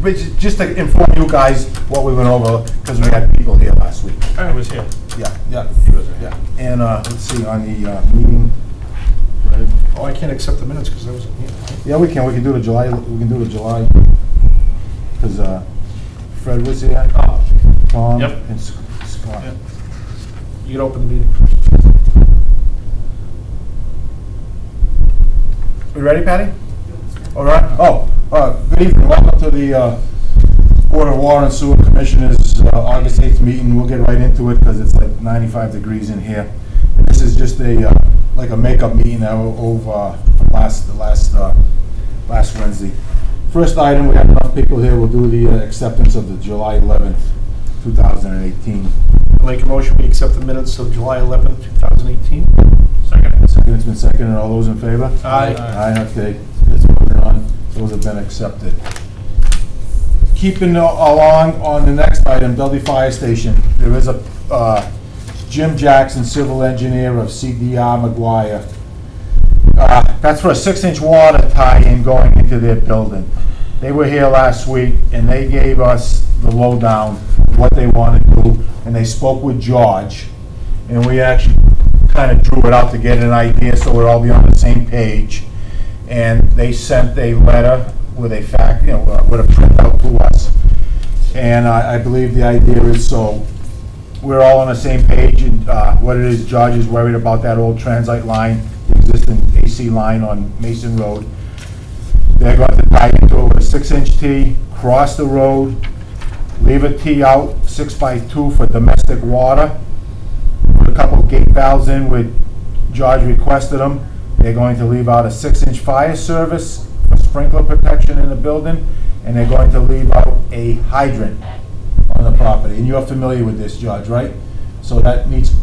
but just to inform you guys what we went over, because we had people here last week. I was here. Yeah. And let's see, on the meeting. Oh, I can't accept the minutes because I wasn't here. Right? Yeah, we can do the July, because Fred was here, Tom, Yep. and Scott. Yep. You can open the meeting. We ready, Patty? All right. Good evening. Welcome to the Board of Water and Sewer Commissioners August 8th meeting. We'll get right into it because it's like 95 degrees in here. And this is just like a makeup meeting over last Wednesday. First item, we have enough people here. We'll do the acceptance of the July 11th, 2018. Make a motion, we accept the minutes of July 11th, 2018. Second. Second, it's been seconded. All those in favor? Aye. Aye, okay. It's voted on. Those have been accepted. Keeping along on the next item, Dudley Fire Station. There is a Jim Jackson, civil engineer of CDR McGuire. That's for a 6-inch water tie-in going into their building. They were here last week and they gave us the lowdown, what they want to do, and they spoke with George. And we actually kind of drew it out to get an idea so we'd all be on the same page. And they sent a letter with a fact, with a printout to us. And I believe the idea is so we're all on the same page. And what it is, George is worried about that old transite line, the existing AC line on Mason Road. They're going to tie into it with a 6-inch T, cross the road, leave a T out 6x2 for domestic water. Put a couple gate valves in with George requested them. They're going to leave out a 6-inch fire service for sprinkler protection in the building, and they're going to leave out a hydrant on the property. And you're familiar with this, George, right? So that needs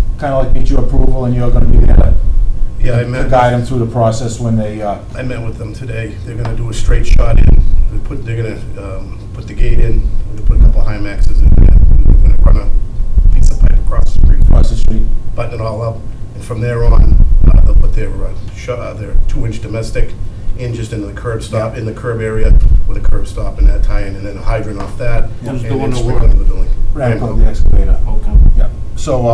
your approval, and you're going to be there to guide them through the process when they. I met with them today. They're going to do a straight shot in. They're going to put the gate in. We're going to put a couple of high maxes in there. We're going to run a piece of pipe across the street. Button it all up, and from there on, they'll put their 2-inch domestic in just into the curb stop, in the curb area with a curb stop and that tie-in, and then a hydrant off that. Who's doing the work? Into the building. Rambo, the excavator. Okay. Yeah. So,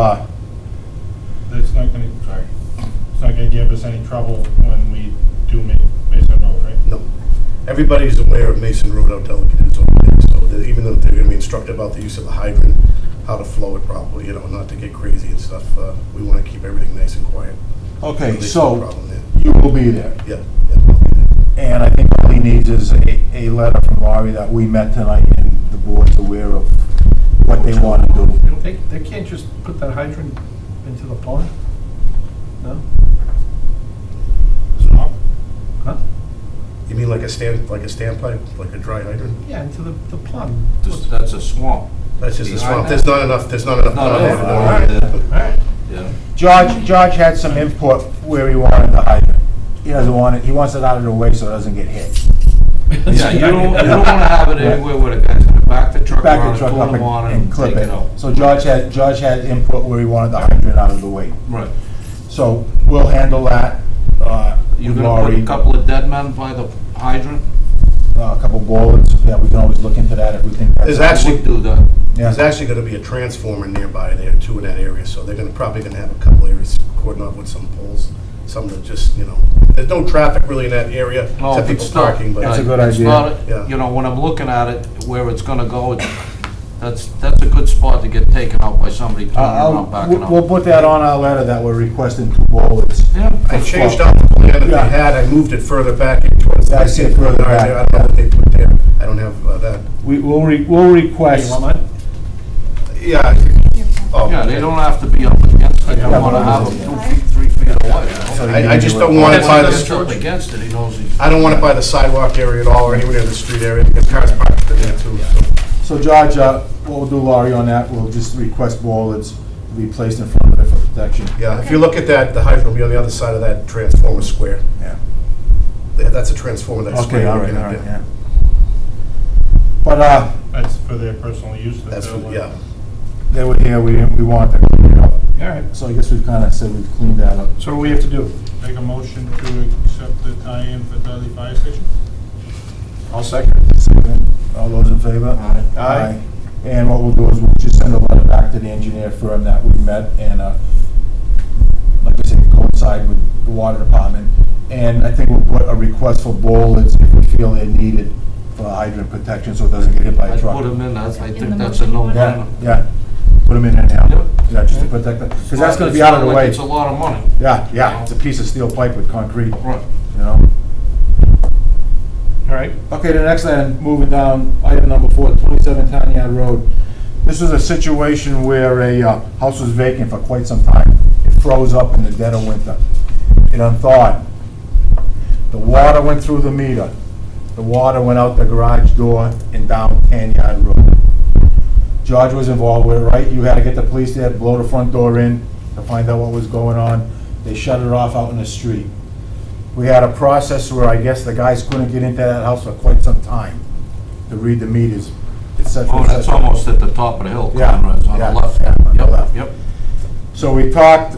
It's not gonna give us any trouble when we do Mason Road, right? No. Everybody's aware of Mason Road out Delicate over there, so even though they're going to be instructed about the use of the hydrant, how to flow it properly, not to get crazy and stuff. We want to keep everything nice and quiet. okay, There's so no problem there. you will be there. Yeah. And I think all he needs is a letter from Laurie that we met tonight and the board's aware of what they want to do. They can't just put that hydrant into the pond? No? Stop. Huh? You mean like a standpipe, like a dry hydrant? Yeah, into the pond. That's a swamp. That's just a Yeah, swamp. I- There's not enough. Not pond enough. there. All right. All right. Yeah. George had some input where he wanted the hydrant. He doesn't want it, he wants it out of the way so it doesn't get hit. Yeah, you don't want to have it anywhere where the guy's gonna back the truck Back around, the truck pull up them on and and clip take it. it out. So George had input where he wanted the hydrant out of the way. Right. So we'll handle that You're with gonna put Laurie. a couple of dead men by the hydrant? A couple bullets, yeah, we can always look into that if we think that's. There's actually- Would do that. Yeah. There's actually going to be a transformer nearby there too in that area, so they're probably going to have a couple areas cordoned off with some poles. Some that just, there's no traffic really in that area, No, except people it's not- parking, but That's a good it's idea. not- Yeah. when I'm looking at it, where it's gonna go, that's a good spot to get taken out by somebody turning around, backing We'll up. put that on our letter that we're requesting 2 bullets. Yeah. I changed out the plan that Yeah. they had. I moved it further back in towards Yeah, I see it further back. I don't know what they put there. I don't have that. We'll Hey, request. you want mine? Yeah. I think- oh, Yeah, they don't have to be up against it, you Yeah, wanna but- have them 2 feet, 3 feet away. So I just don't want it by If the. up against it, he knows he's. I don't want it by the sidewalk area at all, or anywhere near the street area, because cars parked in there too. So George, what we'll do, Laurie, on that, we'll just request bollards to be placed in front of it for protection. Yeah, if you look at that, the hydrant will be on the other side of that transformer square. Yeah. That's a transformer, that Okay, square. all you're right, looking all at right, there. yeah. But, That's for their personal use. that That's, they're like- yeah. they were here, we wanted to clean it up. All right. So I guess we've kind of said we've cleaned that up. So what do we have to do? Make a motion to accept the tie-in for Dudley Fire Station? I'll second. All those in favor? Aye. Aye. And what we'll do is we'll just send a letter back to the engineer firm that we met and, like I said, coincide with the water department. And I think we'll put a request for bollards if we feel they're needed for hydrant protection so it doesn't get hit by a I truck. put them in, I In think the that's a motion. no-brainer. Yeah, put them in there now. Yep. Yeah, just to protect them, because that's gonna be It's out not of the like way. It's a lot of money. Yeah, it's a piece of steel pipe with concrete, Right. you know? All right, Okay, the next item, moving down, item number 4, 27 Town Yard Road. This was a situation where a house was vacant for quite some time. It froze up in the dead of winter. It unthawed. The water went through the meter. The water went out the garage door and down Town Yard Road. George was involved with it, right? You had to get the police there, blow the front door in to find out what was going on. They shut it off out in the street. We had a process where I guess the guys couldn't get into that house for quite some time to read the meters, et cetera, Oh, et that's cetera. almost at the top of the hill, Yeah, Conrad's on the yeah, left. yeah, on the Yep, left. Yep. So we talked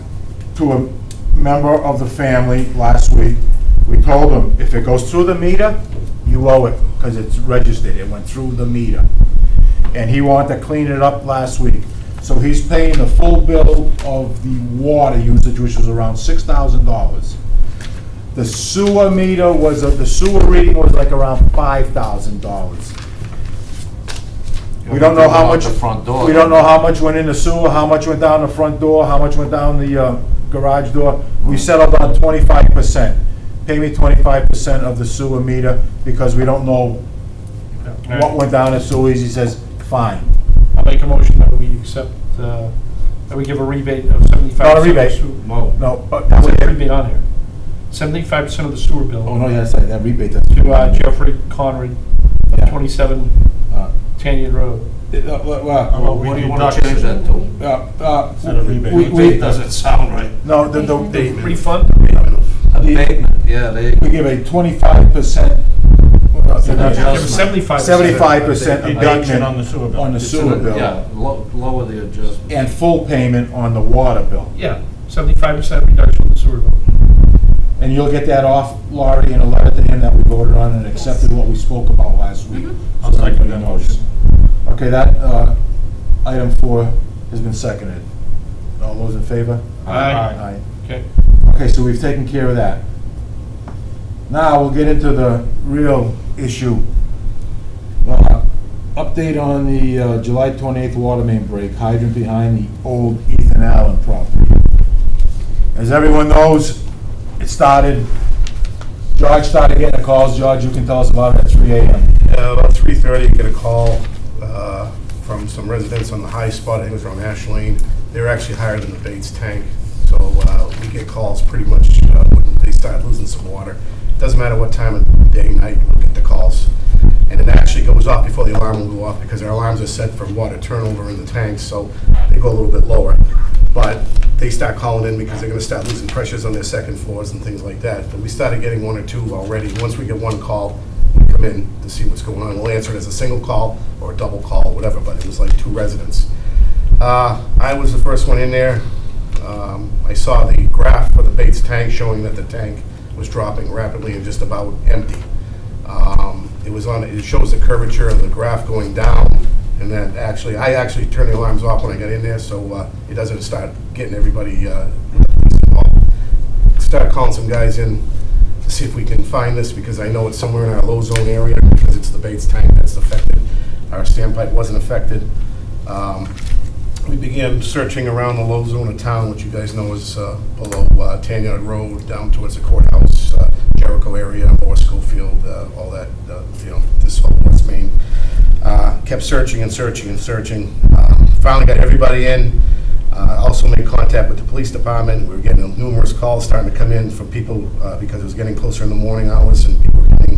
to a member of the family last week. We told him, if it goes through the meter, you owe it, because it's registered, it went through the meter. And he wanted to clean it up last week. So he's paying the full bill of the water usage, which was around $6,000. The sewer meter was, the sewer reading was like around $5,000. We don't know how much, The front door. we don't know how much went in the sewer, how much went down the front door, how much went down the garage door. We settled on 25%. Pay me 25% of the sewer meter because we don't know what went down the sewers. He says, fine. I'll make a motion that we accept, that we give a rebate of 75%. Not a rebate. Whoa. No, but, That's a rebate on here. 75% of the sewer bill. oh, no, yes, that rebate. To Jeffrey Conrad, Yeah. 27 Tanyard Road. Well, What do you want to change that to? Instead of rebate. Rebate doesn't sound right. no, The refund? Abatement, yeah, they, we give a 25%. Give a 75%. 75% Deduction abatement on the sewer bill. on the sewer bill. yeah, lower the adjustment. And full payment on the water bill. Yeah, 75% reduction on the sewer bill. And you'll get that off, Laurie, in a letter to him that we voted on and accepted what we spoke about last week. I'll So second everybody that knows. motion. Okay, that, item 4 has been seconded. All those in favor? Aye. Okay. Okay, so we've taken care of that. Now, we'll get into the real issue. Update on the July 28th water main break, hydrant behind the old Ethan Allen property. As everyone knows, it started, George started getting the calls. George, you can tell us about it at 3 a.m. About 3:30, get a call from some residents on the high spot, I think it was around Ash Lane. They were actually higher than the Bates tank, so we get calls pretty much when they start losing some water. Doesn't matter what time of day, night, we'll get the calls. And it actually goes off before the alarm will go off because our alarms are set for water turnover in the tanks, so they go a little bit lower. But they start calling in because they're gonna start losing pressures on their second floors and things like that. But we started getting 1 or 2 already. Once we get one call, we come in to see what's going on. We'll answer it as a single call or a double call, whatever, but it was like 2 residents. I was the first one in there. I saw the graph for the Bates tank showing that the tank was dropping rapidly and just about empty. It shows the curvature of the graph going down, and then I actually turned the alarms off when I got in there, so it doesn't start getting everybody involved. Start calling some guys in to see if we can find this, because I know it's somewhere in our low zone area, because it's the Bates tank that's affected. Our standpipe wasn't affected. We began searching around the low zone of town, which you guys know is below Tanyard Road, down towards the courthouse, Jericho area, Lower Schofield, all that, this whole West Main. Kept searching and searching and searching. Finally got everybody in. Also made contact with the police department. We were getting numerous calls starting to come in from people because it was getting closer in the morning hours and people were getting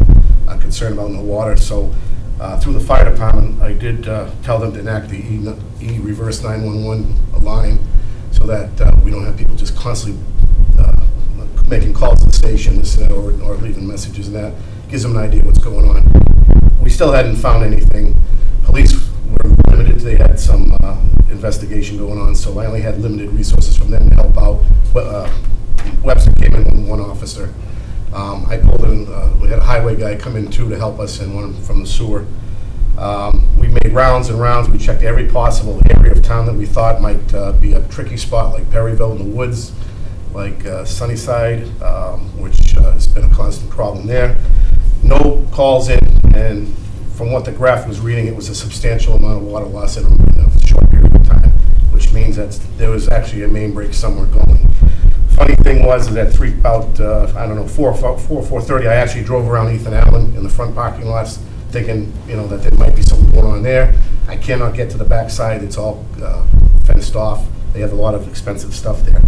concerned about no water. So through the fire department, I did tell them to enact the reverse 911 line so that we don't have people just constantly making calls to the station, this and that, or leaving messages and that. Gives them an idea what's going on. We still hadn't found anything. Police were limited. They had some investigation going on, so I only had limited resources from them to help out. Webster came in with 1 officer. I pulled in, we had a highway guy come in too to help us, and one from the sewer. We made rounds and rounds. We checked every possible area of town that we thought might be a tricky spot, like Perryville in the woods, like Sunnyside, which has been a constant problem there. No calls in, and from what the graph was reading, it was a substantial amount of water loss in a short period of time, which means that there was actually a main break somewhere going. Funny thing was that at about, I don't know, 4:30, I actually drove around Ethan Allen in the front parking lots, thinking, that there might be something going on there. I cannot get to the backside. It's all fenced off. They have a lot of expensive stuff there.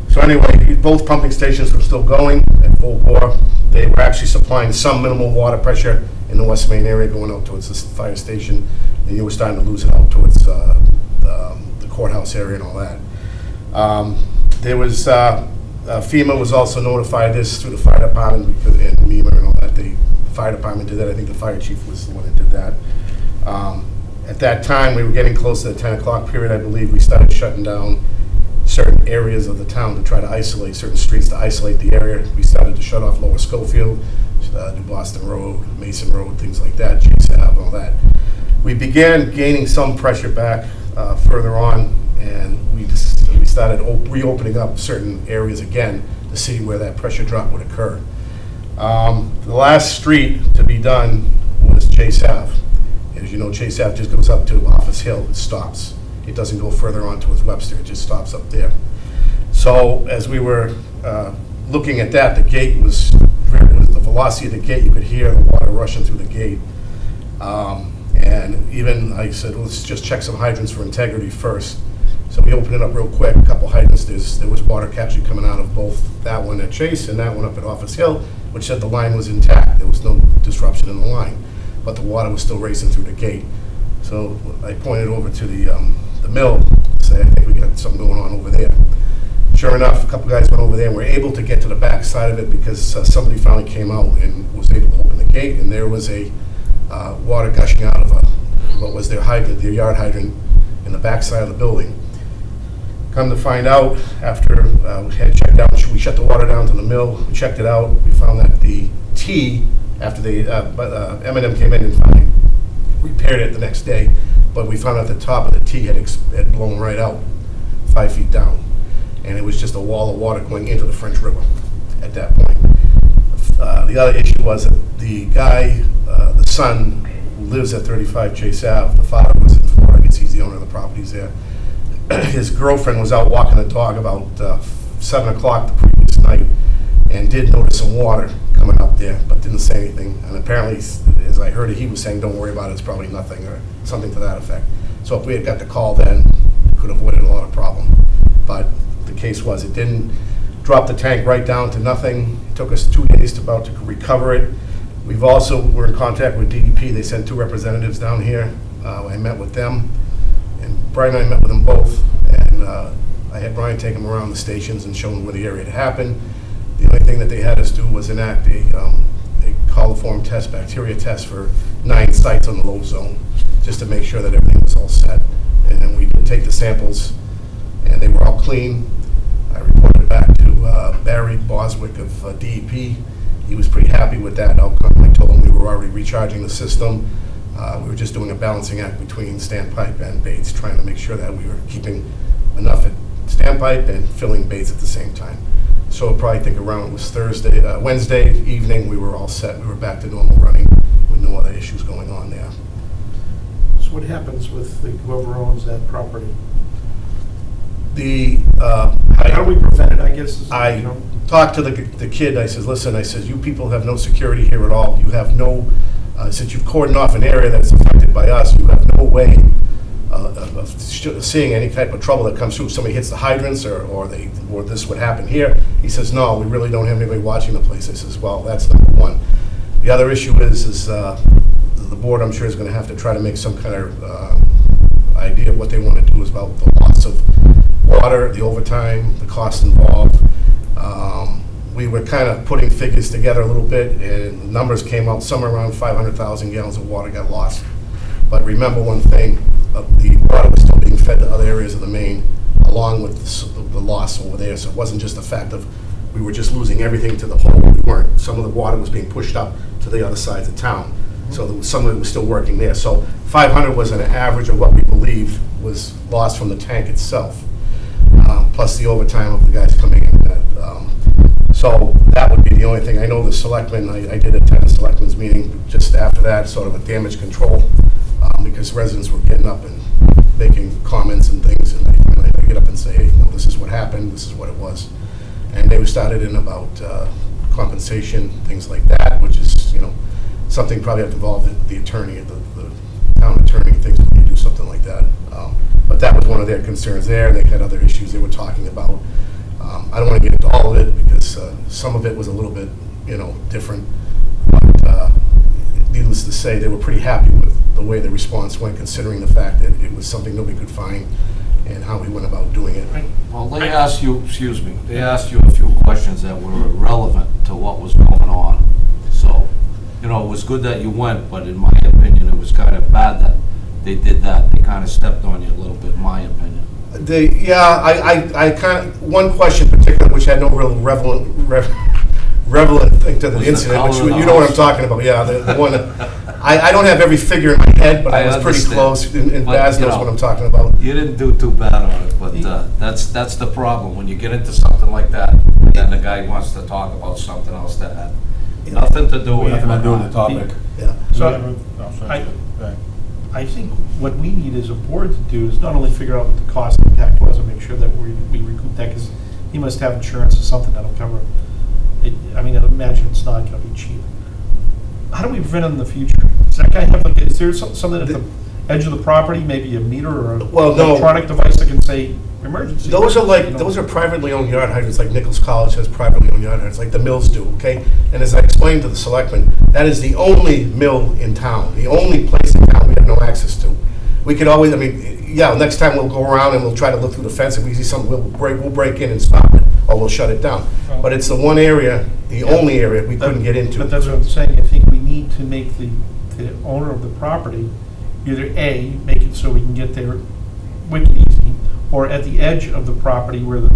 So anyway, both pumping stations were still going at full bore. They were actually supplying some minimal water pressure in the West Main area going out towards the fire station, and you were starting to lose it out towards the courthouse area and all that. There was, FEMA was also notified this through the fire department and MEMA and all that. The fire department did that. I think the fire chief was the one that did that. At that time, we were getting close to the 10 o'clock period, I believe. We started shutting down certain areas of the town to try to isolate certain streets, to isolate the area. We started to shut off Lower Schofield, New Boston Road, Mason Road, things like that, Chase Ave, all that. We began gaining some pressure back further on, and we started reopening up certain areas again to see where that pressure drop would occur. The last street to be done was Chase Ave. As you know, Chase Ave just goes up to Office Hill. It stops. It doesn't go further on towards Webster. It just stops up there. So as we were looking at that, the gate was the velocity of the gate. You could hear the water rushing through the gate. And even I said, let's just check some hydrants for integrity first. So we opened it up real quick, a couple hydrants. There was water capture coming out of both that one at Chase and that one up at Office Hill, which said the line was intact. There was no disruption in the line, but the water was still racing through the gate. So I pointed over to the mill to say, I think we got something going on over there. Sure enough, a couple guys went over there and were able to get to the back side of it because somebody finally came out and was able to open the gate, and there was a water gushing out of what was their hydrant, their yard hydrant in the back side of the building. Come to find out, after we had checked out, we shut the water down to the mill, we checked it out, we found that the T, after M&M came in and finally repaired it the next day, but we found out the top of the T had blown right out 5 feet down, and it was just a wall of water going into the French River at that point. The other issue was that the guy, the son, who lives at 35 Chase Ave, the father was in Florida, I guess he's the owner of the properties there. His girlfriend was out walking the dog about 7 o'clock the previous night and did notice some water coming up there, but didn't say anything. And apparently, as I heard it, he was saying, don't worry about it, it's probably nothing, or something to that effect. So if we had got the call then, we could have avoided a lot of problem. But the case was, it didn't drop the tank right down to nothing. It took us 2 days to recover it. We've also, we're in contact with DEP. They sent 2 representatives down here. I met with them, and Brian and I met with them both. And I had Brian take them around the stations and show them where the area had happened. The only thing that they had us do was enact a coliform test, bacteria test for 9 sites on the low zone, just to make sure that everything was all set. And then we did take the samples, and they were all clean. I reported back to Barry Boswick of DEP. He was pretty happy with that outcome. I told him we were already recharging the system. We were just doing a balancing act between standpipe and baits, trying to make sure that we were keeping enough at standpipe and filling baits at the same time. So I probably think around, it was Wednesday evening, we were all set. We were back to normal running with no other issues going on there. So what happens with whoever owns that property? How do we prevent it, I guess? I talked to the kid. I said, listen, I said, you people have no security here at all. You have no, since you've cordoned off an area that's affected by us, you have no way of seeing any type of trouble that comes through. If somebody hits the hydrants or this would happen here. He says, no, we really don't have anybody watching the place. I says, well, that's number one. The other issue is the board, I'm sure, is going to have to try to make some kind of idea of what they want to do is about the loss of water, the overtime, the cost involved. We were kind of putting figures together a little bit, and the numbers came out somewhere around 500,000 gallons of water got lost. But remember one thing, the water was still being fed to other areas of the main, along with the loss over there. So it wasn't just a fact of we were just losing everything to the hole. We weren't. Some of the water was being pushed up to the other sides of town. So some of it was still working there. So 500 was an average of what we believe was lost from the tank itself, plus the overtime of the guys coming in. So that would be the only thing. I know the selectmen, I did attend a selectmen's meeting just after that, sort of a damage control, because residents were getting up and making comments and things, and I get up and say, hey, no, this is what happened, this is what it was. And they started in about compensation, things like that, which is, something probably have to involve the attorney, the town attorney, things when you do something like that. But that was one of their concerns there. They had other issues they were talking about. I don't want to get into all of it because some of it was a little bit, different. But needless to say, they were pretty happy with the way the response went, considering the fact that it was something nobody could find and how we went about doing it. Well, they asked you, they asked you a few questions that were irrelevant to what was going on. So, it was good that you went, but in my opinion, it was kind of bad that they did that. They kind of stepped on you a little bit, in my opinion. I kind of, one question in particular, which had no real relevant thing to the Was the incident, color which of the you know what I'm house? talking about, yeah, the one, I don't have every figure in my head, but I was pretty understand. close, and But, Baz you knows know, what I'm talking about. You didn't do too bad on it, but that's the problem. When you get into something like that, then the guy wants to talk about something else that had nothing to do with it. Nothing to do with the topic. Yeah. So, I think what we need as a board to do is not only figure out what the cost impact was and make sure that we recoup that, because he must have insurance or something that'll cover it. I mean, I imagine it's not gonna be cheap. How do we prevent it in the future? Does that guy have, is there something at the edge of the property, maybe a meter or an Well, no. electronic device that can say emergency? Those are privately owned yard hydrants, like Nichols College has privately owned yard hydrants, like the mills do, okay? And as I explained to the selectmen, that is the only mill in town, the only place in town we have no access to. We could always, next time we'll go around and we'll try to look through the fence. If we see something, we'll break in and stop it, or we'll shut it down. But it's the one area, the only area we couldn't get into. But that's what I'm saying, I think we need to make the owner of the property, either A, make it so we can get there wicked easy, or at the edge of the property where the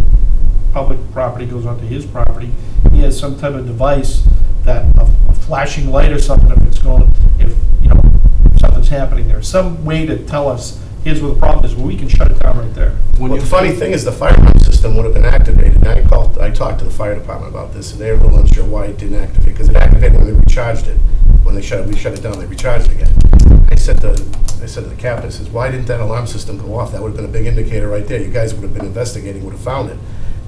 public property goes onto his property, he has some type of device that, a flashing light or something, if something's happening there, some way to tell us, here's where the problem is, well, we can shut it down right there. Well, the funny thing is, the fire alarm system would have been activated. And I talked to the fire department about this, and they were a little unsure why it didn't activate, because it activated when they recharged it. When we shut it down, they recharged it again. I said to the captain, I says, why didn't that alarm system go off? That would have been a big indicator right there. You guys would have been investigating, would have found it.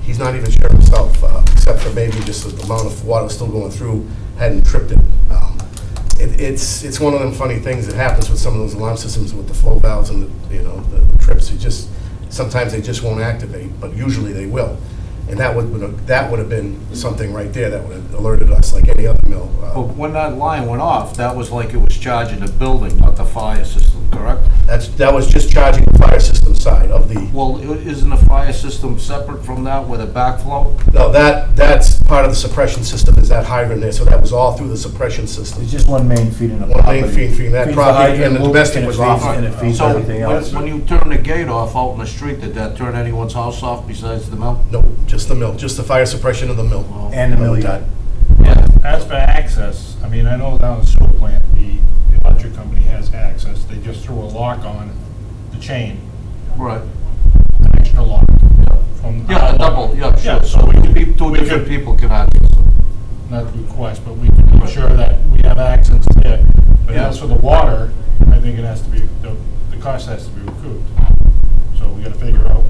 He's not even sure himself, except for maybe just the amount of water still going through hadn't tripped it. It's one of them funny things that happens with some of those alarm systems with the flow valves and the trips. Sometimes they just won't activate, but usually they will. And that would have been something right there that would have alerted us like any other mill. But when that line went off, that was like it was charging the building, not the fire system, correct? That was just charging the fire system side of the. Well, isn't the fire system separate from that with a backflow? No, that's part of the suppression system, is that hydrant there, so that was all through the suppression system. It's just one main feed in the One property. main feed that Feeds property, hydrant, and the loop, domestic and it was feeds- off. And it feeds So everything else. when you turn the gate off out in the street, did that turn anyone's house off besides the mill? Nope, just the mill, just the fire suppression of the mill. And the mill yard. Yeah. As for access, I know down at the sewer plant, the electric company has access. They just threw a lock on the chain, Right. an extra lock. From Yeah, our a double, lock. yeah, sure. Yeah, So we can be, two we different could- people can access it. Not request, but we can ensure that we have access there. But Yeah. as for the water, I think it has to be, the cost has to be recouped. So we gotta figure out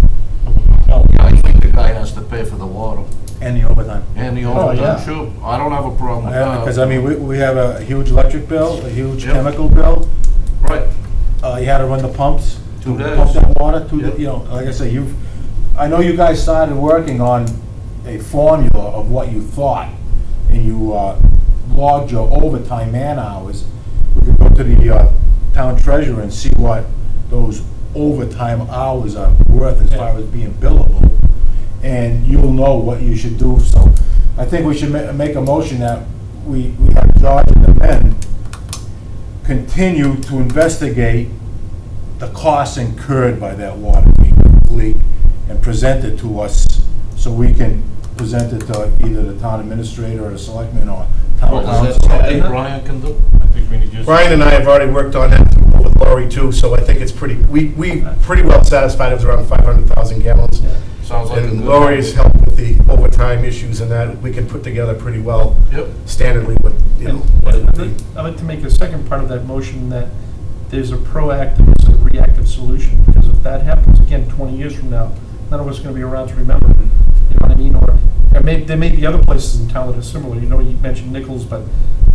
what we can tell. Yeah, I think the guy has to pay for the water And the overtime. and the yeah. overtime, sure. I don't have a problem with that. Because, we have a huge electric bill, a huge Yep. chemical bill. Right. You had to run the pumps. 2 to days. Pump that water, Yep. like I say, I know you guys started working on a formula of what you thought, and you logged your overtime man hours. We could go to the town treasurer and see what those overtime hours are worth as far as being billable, and you'll know what you should do. So I think we should make a motion that we have George and the men continue to investigate the costs incurred by that water leak and present it to us so we can present it to either the town administrator or the selectman or town Well, is that council. something Brian can do? I think think we need just. Brian and I have already worked on that with Lori too, so I think it's we pretty well satisfied. It was around 500,000 gallons. Sounds like a And good. Lori's helped with the overtime issues and that we can put together pretty well. Yep. Standardly, what, you know, what it would be. I'd like to make a second part of that motion, that there's a proactive instead of reactive solution, because if that happens again 20 years from now, none of us are going to be around to remember it. You know what I mean? Or there may be other places in town that are similar. You know, you mentioned Nichols, but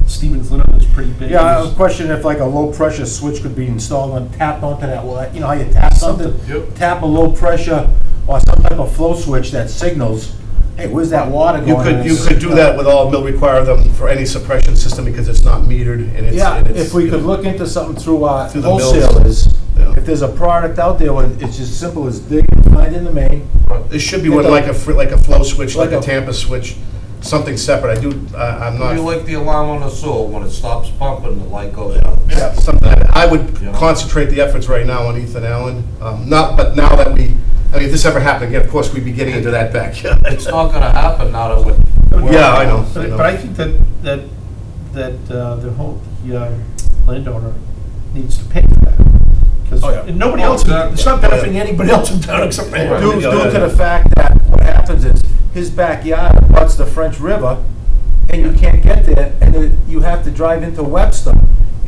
Stevens Linen is pretty big. Yeah, I was questioning if like a low pressure switch could be installed and tapped onto that, well, you know how you tap something? Yep. Tap a low pressure or some type of flow switch that signals, hey, where's that water You going? could do that with all, they'll require them for any suppression system because it's not metered and it's. Yeah, and it's, if we you could know, look into something through our Through the mills. wholesalers, Yeah. if there's a product out there where it's as simple as digging, finding the main. It should be one like a flow switch, like Like a a- Tampa switch, something separate. I'm Maybe not. like the alarm on the sewer, when it stops pumping, the light goes out. Yeah, something, I would Yeah. concentrate the efforts right now on Ethan Allen. But now that if this ever happened again, of course, we'd be getting into that back. It's not gonna happen now that we're. Yeah, I know. But I think that the whole landowner needs to pay for that. Oh, yeah. Because nobody Oh, else, exactly. it's not benefiting anybody else in town except for him. Due Yeah. to the fact that what happens is his backyard abuts the French River and you can't get there, and then you have to drive into Webster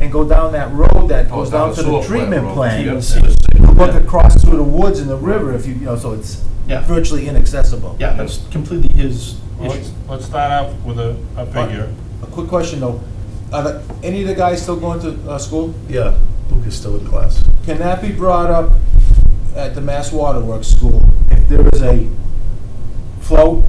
and go down that road that Oh, goes down to the sewer treatment road. plant. Yep. You look across through the woods and the river if you know, so it's Yeah. virtually inaccessible. Yeah, that's completely his Well, issue. let's start out with a figure. A quick question though, are any of the guys still going to school? Yeah, Luke is still in class. Can that be brought up at the Mass Waterworks School if there is a flow,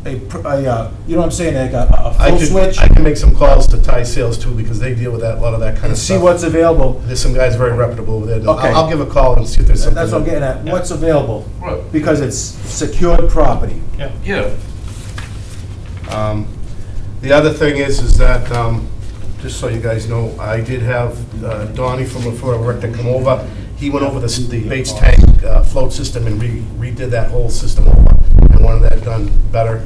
you know what I'm saying, like a flow switch? I can make some calls to Ty Sales too, because they deal with that, a lot of that kind And of see stuff. what's available. There's some guys very reputable over there. Okay. I'll give a call and see if there's something. That's what I'm getting at, Yeah. what's available? Right. Because it's secured property. Yeah. Yeah. The other thing is that, just so you guys know, I did have Donnie from Florida Rec to come over. He went over the Bates tank float system and redid that whole system over and wanted that done better.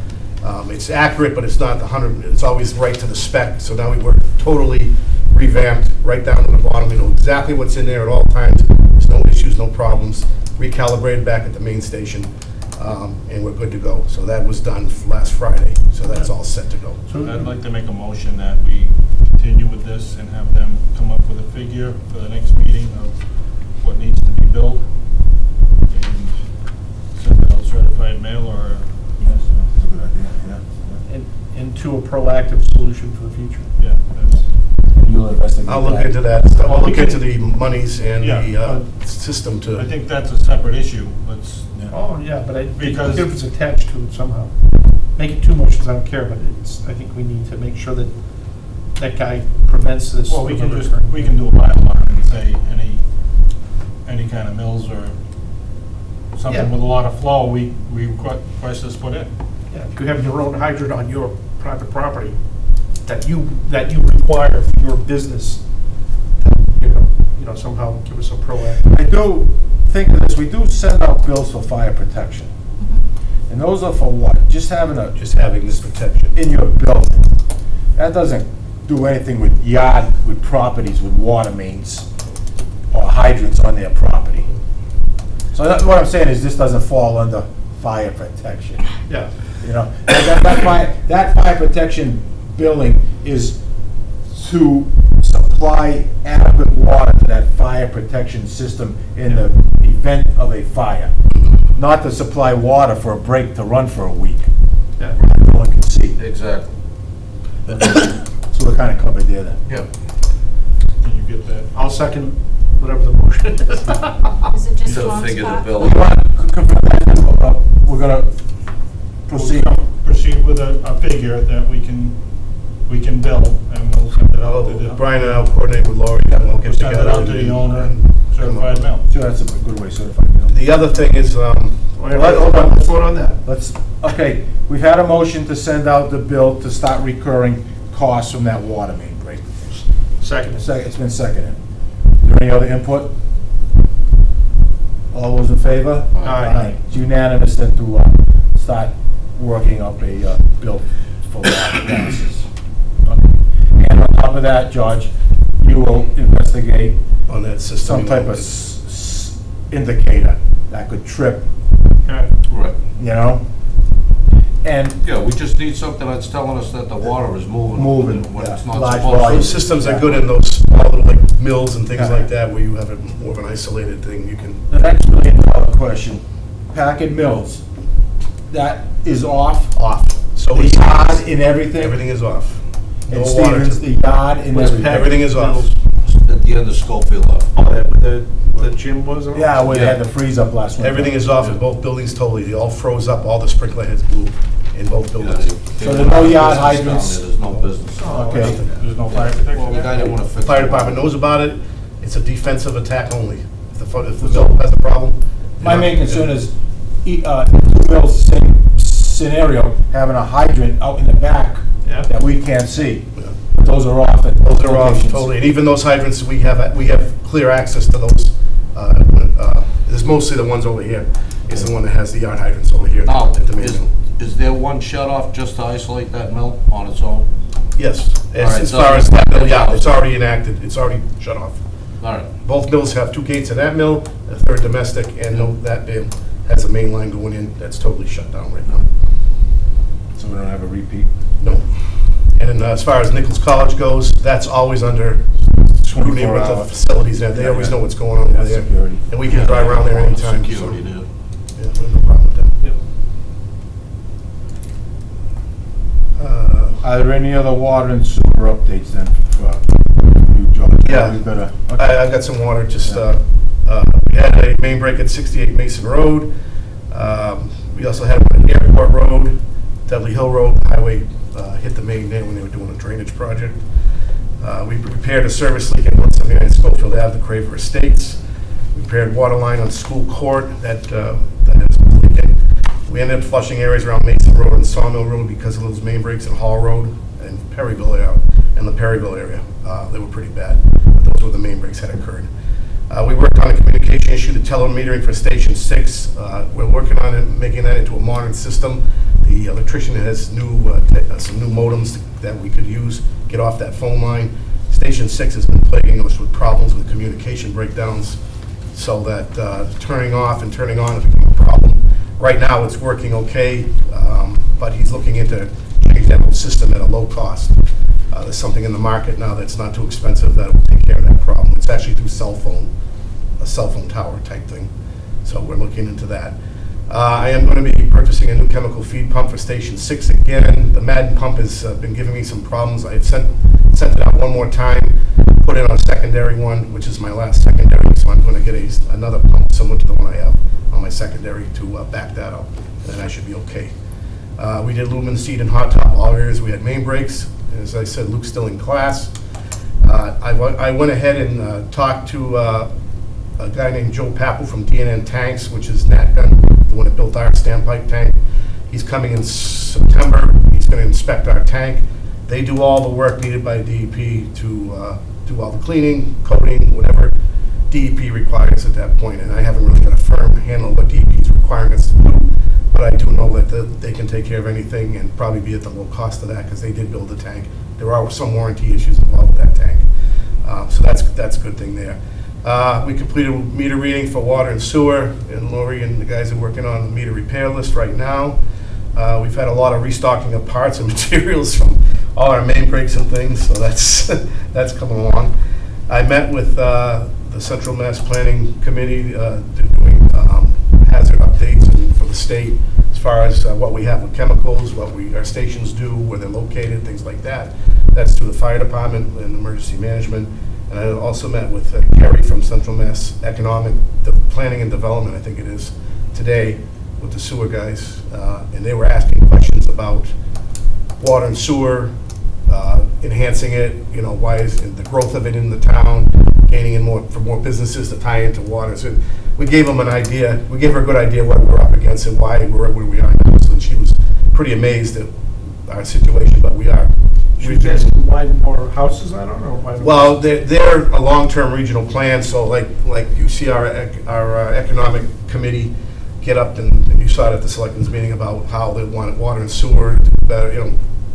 It's accurate, but it's not 100, it's always right to the spec. So now we're totally revamped, right down to the bottom. We know exactly what's in there at all times. There's no issues, no problems. Recalibrated back at the main station, and we're good to go. So that was done last Friday, so that's all set to go. I'd like to make a motion that we continue with this and have them come up with a figure for the next meeting of what needs to be built. And send it out certified mail or. That's a good idea, yeah. Into a proactive solution for the future. Yeah, that's, You'll investigate that. I'll look into that stuff. I'll Well, we look into can- the monies and Yeah, the system to. I think that's a separate issue. Let's, Oh, yeah, but I think Because- if it's attached to it somehow. Make it two motions, I don't care, but I think we need to make sure that that guy prevents this. well, we can from just, occurring. we can do a bylaw and say any kind of mills or something Yeah. with a lot of flow, we request this put in. Yeah, if you have your own hydrant on your private property that you require for your business, you know, somehow give us a proactive. I do think of this, we do send out bills for fire protection. And those are for what? Just having Just having this protection. in your building. That doesn't do anything with with properties with water mains or hydrants on their property. So what I'm saying is this doesn't fall under fire protection. Yeah. You know, that fire protection billing is to supply adequate water to that fire protection system in the event of a fire. Not to supply water for a break to run for a week. Yeah. No one can see. Exactly. So we're kind of covered there then. Yeah. Can you get that? I'll second whatever the motion is. Is it just So one figure the spot? bill. We want to confirm that, we're gonna proceed. Proceed with a figure that we can bill, and we'll send it out to the, Brian and I'll coordinate with Lori and we'll get send together. it out to the and- owner, and come certified up. mail. Sure, that's a good way, certified. The other thing is, Hold on, let's vote on that. Okay, we've had a motion to send out the bill to start recurring costs from that water main break. Second. It's been seconded. Is there any other input? All those in favor? Aye. It's unanimous then to start working up a bill for water passes. And on top of that, George, you will investigate On that system. some type of indicator that could trip, Okay. Right. you know? And Yeah, we just need something that's telling us that the water is moving. Moving, When it's yeah. not Large supposed to. Those volumes. systems are good in those small little like mills and things Yeah. like that, where you have more of an isolated thing, you can, the next million-dollar question, Packet Mills, that is off? off. So The is, yard and everything? everything is off. No And water Stevens, to, the yard and What's everything? Packet everything is off. Mills? At the end of Schofield Ave. Oh, the gym was on? Yeah, where they had Yeah. the freeze up last winter. Everything is off in both buildings totally. They all froze up, all the sprinkler heads blew in both buildings. So there's no yard hydrants? There's no business. Okay. There's no fire protection? Well, the guy didn't want to fix. Fire the department water. knows about it. It's a defensive attack only. If the mill has a problem. My main concern is, Bill's same scenario, having a hydrant out in the back Yeah. that we can't see. Yeah. Those are off at Those both are off locations. totally, and even those hydrants, we have clear access to those. There's mostly the ones over here, is the one that has the yard hydrants over here Now, at the main mill. is there one shut off just to isolate that mill on its own? Yes, All right, as so far as that mill, yeah, yeah. it's already enacted, it's already shut off. All right. Both mills have 2 gates in that mill, a third domestic, and that mill has a main line going in that's totally shut down right now. So we don't have a repeat. No. And then, as far as Nichols College goes, that's always under scrutiny 24 with the hours. facilities there. They Yeah, always yeah. know what's going on over That's there. security. And we can drive around there anytime. so, Security there. yeah, we have no problem with that. Yep. Are there any other water and sewer updates then for you, George? Yeah. We better, I've got some water, just, we had a main break at 68 Mason Road. We also had one at Airport Road, Dudley Hill Road, highway hit the main there when they were doing a drainage project. We repaired a service leak at 179 Schofield Ave, the Craver Estates. We repaired water line on School Court that is leaking. We ended up flushing areas around Mason Road and Sawmill Road because of those main breaks in Hall Road and Perryville area, and the Perryville area. They were pretty bad. Those were the main breaks that occurred. We worked on a communication issue, the telemetering for Station 6. We're working on it, making that into a modern system. The electrician has some new modems that we could use, get off that phone line. Station 6 has been plaguing us with problems with communication breakdowns, so that turning off and turning on has become a problem. Right now, it's working okay, but he's looking into changing that whole system at a low cost. There's something in the market now that's not too expensive that will take care of that problem. It's actually through a cell phone tower type thing. So we're looking into that. I am going to be purchasing a new chemical feed pump for Station 6 again. The Madden pump has been giving me some problems. I've sent it out one more time, put it on a secondary one, which is my last secondary, so I'm going to get another pump similar to the one I have on my secondary to back that up, and then I should be okay. We did lumen seed and hot top all areas. We had main breaks. As I said, Luke's still in class. I went ahead and talked to a guy named Joe Papel from DNN Tanks, which is NatGun, the one that built our standpipe tank. He's coming in September. He's going to inspect our tank. They do all the work needed by DEP to do all the cleaning, coating, whatever DEP requires at that point. And I haven't really got a firm handle on what DEP is requiring us to do, but I do know that they can take care of anything and probably be at the low cost of that because they did build the tank. There are some warranty issues involved with that tank. So that's a good thing there. We completed meter reading for water and sewer, and Lori and the guys are working on the meter repair list right now. We've had a lot of restocking of parts and materials from all our main breaks and things, so that's coming along. I met with the Central Mass Planning Committee doing hazard updates for the state as far as what we have with chemicals, what our stations do, where they're located, things like that. That's through the fire department and emergency management. And I also met with Gary from Central Mass Planning and Development, I think it is, today with the sewer guys. And they were asking questions about water and sewer, enhancing it, why is the growth of it in the town, gaining in for more businesses to tie into water. So we gave them an idea, we gave her a good idea what we're up against and why we're where we are now. So she was pretty amazed at our situation, but we are. Should you guys widen more houses, I don't know? Well, they're a long-term regional plan, so like you see our economic committee get up and you saw it at the selectmen's meeting about how they want water and sewer to better,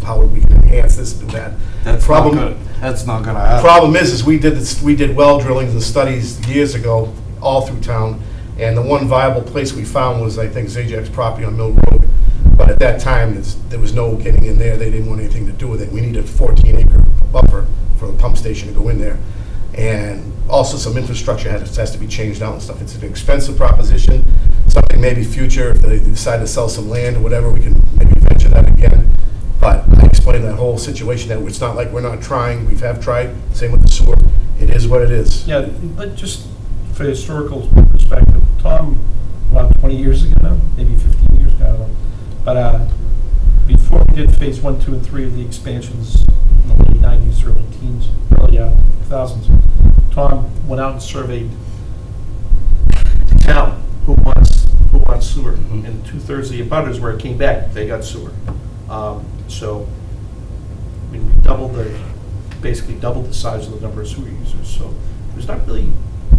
how we can enhance this and do that. That's Problem- not gonna, that's not gonna happen. Problem is we did well drillings and studies years ago, all through town, and the one viable place we found was, I think, Zajak's property on Mill Road. But at that time, there was no getting in there, they didn't want anything to do with it. We needed a 14-acre buffer for the pump station to go in there. And also some infrastructure has to be changed out and stuff. It's an expensive proposition, something maybe future, if they decide to sell some land or whatever, we can maybe venture that again. But I explained that whole situation, that it's not like we're not trying, we have tried, same with the sewer. It is what it is. Yeah, but just for historical perspective, Tom, about 20 years ago now, maybe 15 years ago, I don't know. But before we did phase 1, 2, and 3 of the expansions in the late 90s, early teens, early 2000s, Tom went out and surveyed the town who wants sewer. Mhm. And 2/3 of the abutters, where it came back, they got sewer. So, I mean, basically doubled the size of the number of sewer users. So there's not really,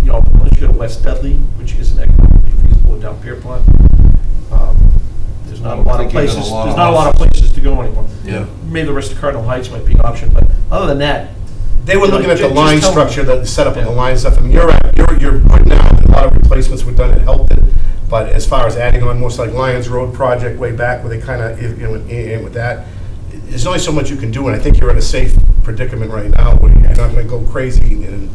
unless you go to West Dudley, which isn't economically feasible down Pierpont, there's not a lot of places. There's not a lot of places to go anymore. Yeah. Maybe the rest of Cardinal Heights might be an option, but other than that, They were looking at the Just line tell them. structure, the setup of the Yeah. line stuff. I mean, you're putting out, a lot of replacements were done, it helped it. But as far as adding on, most like Lions Road project way back, where they kind of, in with that, there's only so much you can do, and I think you're in a safe predicament right now, where you're not gonna go crazy, and,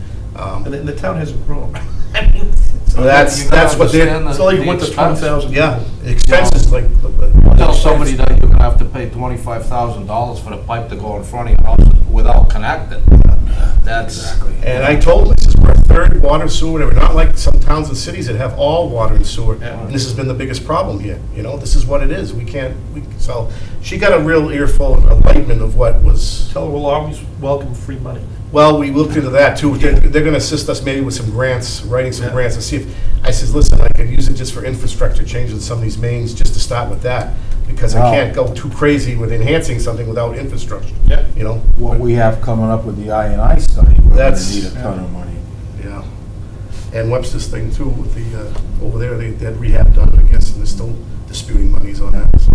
and the town hasn't grown. I mean, so that's what they're, Understand it's only the went to expense. 20,000. yeah, expenses, like. Tell somebody that you're gonna have to pay $25,000 for the pipe to go in front of your house without connecting. That's. And I told them, I says, we're a third water and sewer, whatever, not like some towns and cities that have all water and sewer. Yeah. And this has been the biggest problem here, this is what it is, so, she got a real earful of enlightenment of what was, Tell her we'll always welcome free money. well, we looked into that too. They're gonna assist us maybe with some grants, writing some Yeah. grants, and see if, I says, listen, I could use it just for infrastructure changes in some of these mains, just to start with that, because I Wow. can't go too crazy with enhancing something without infrastructure, Yeah. What we have coming up with the I&I study, we're gonna That's- need a ton of money. Yeah. And Webster's thing too, with the, over there, they had rehab done, I guess, and they're still disputing monies on that, so.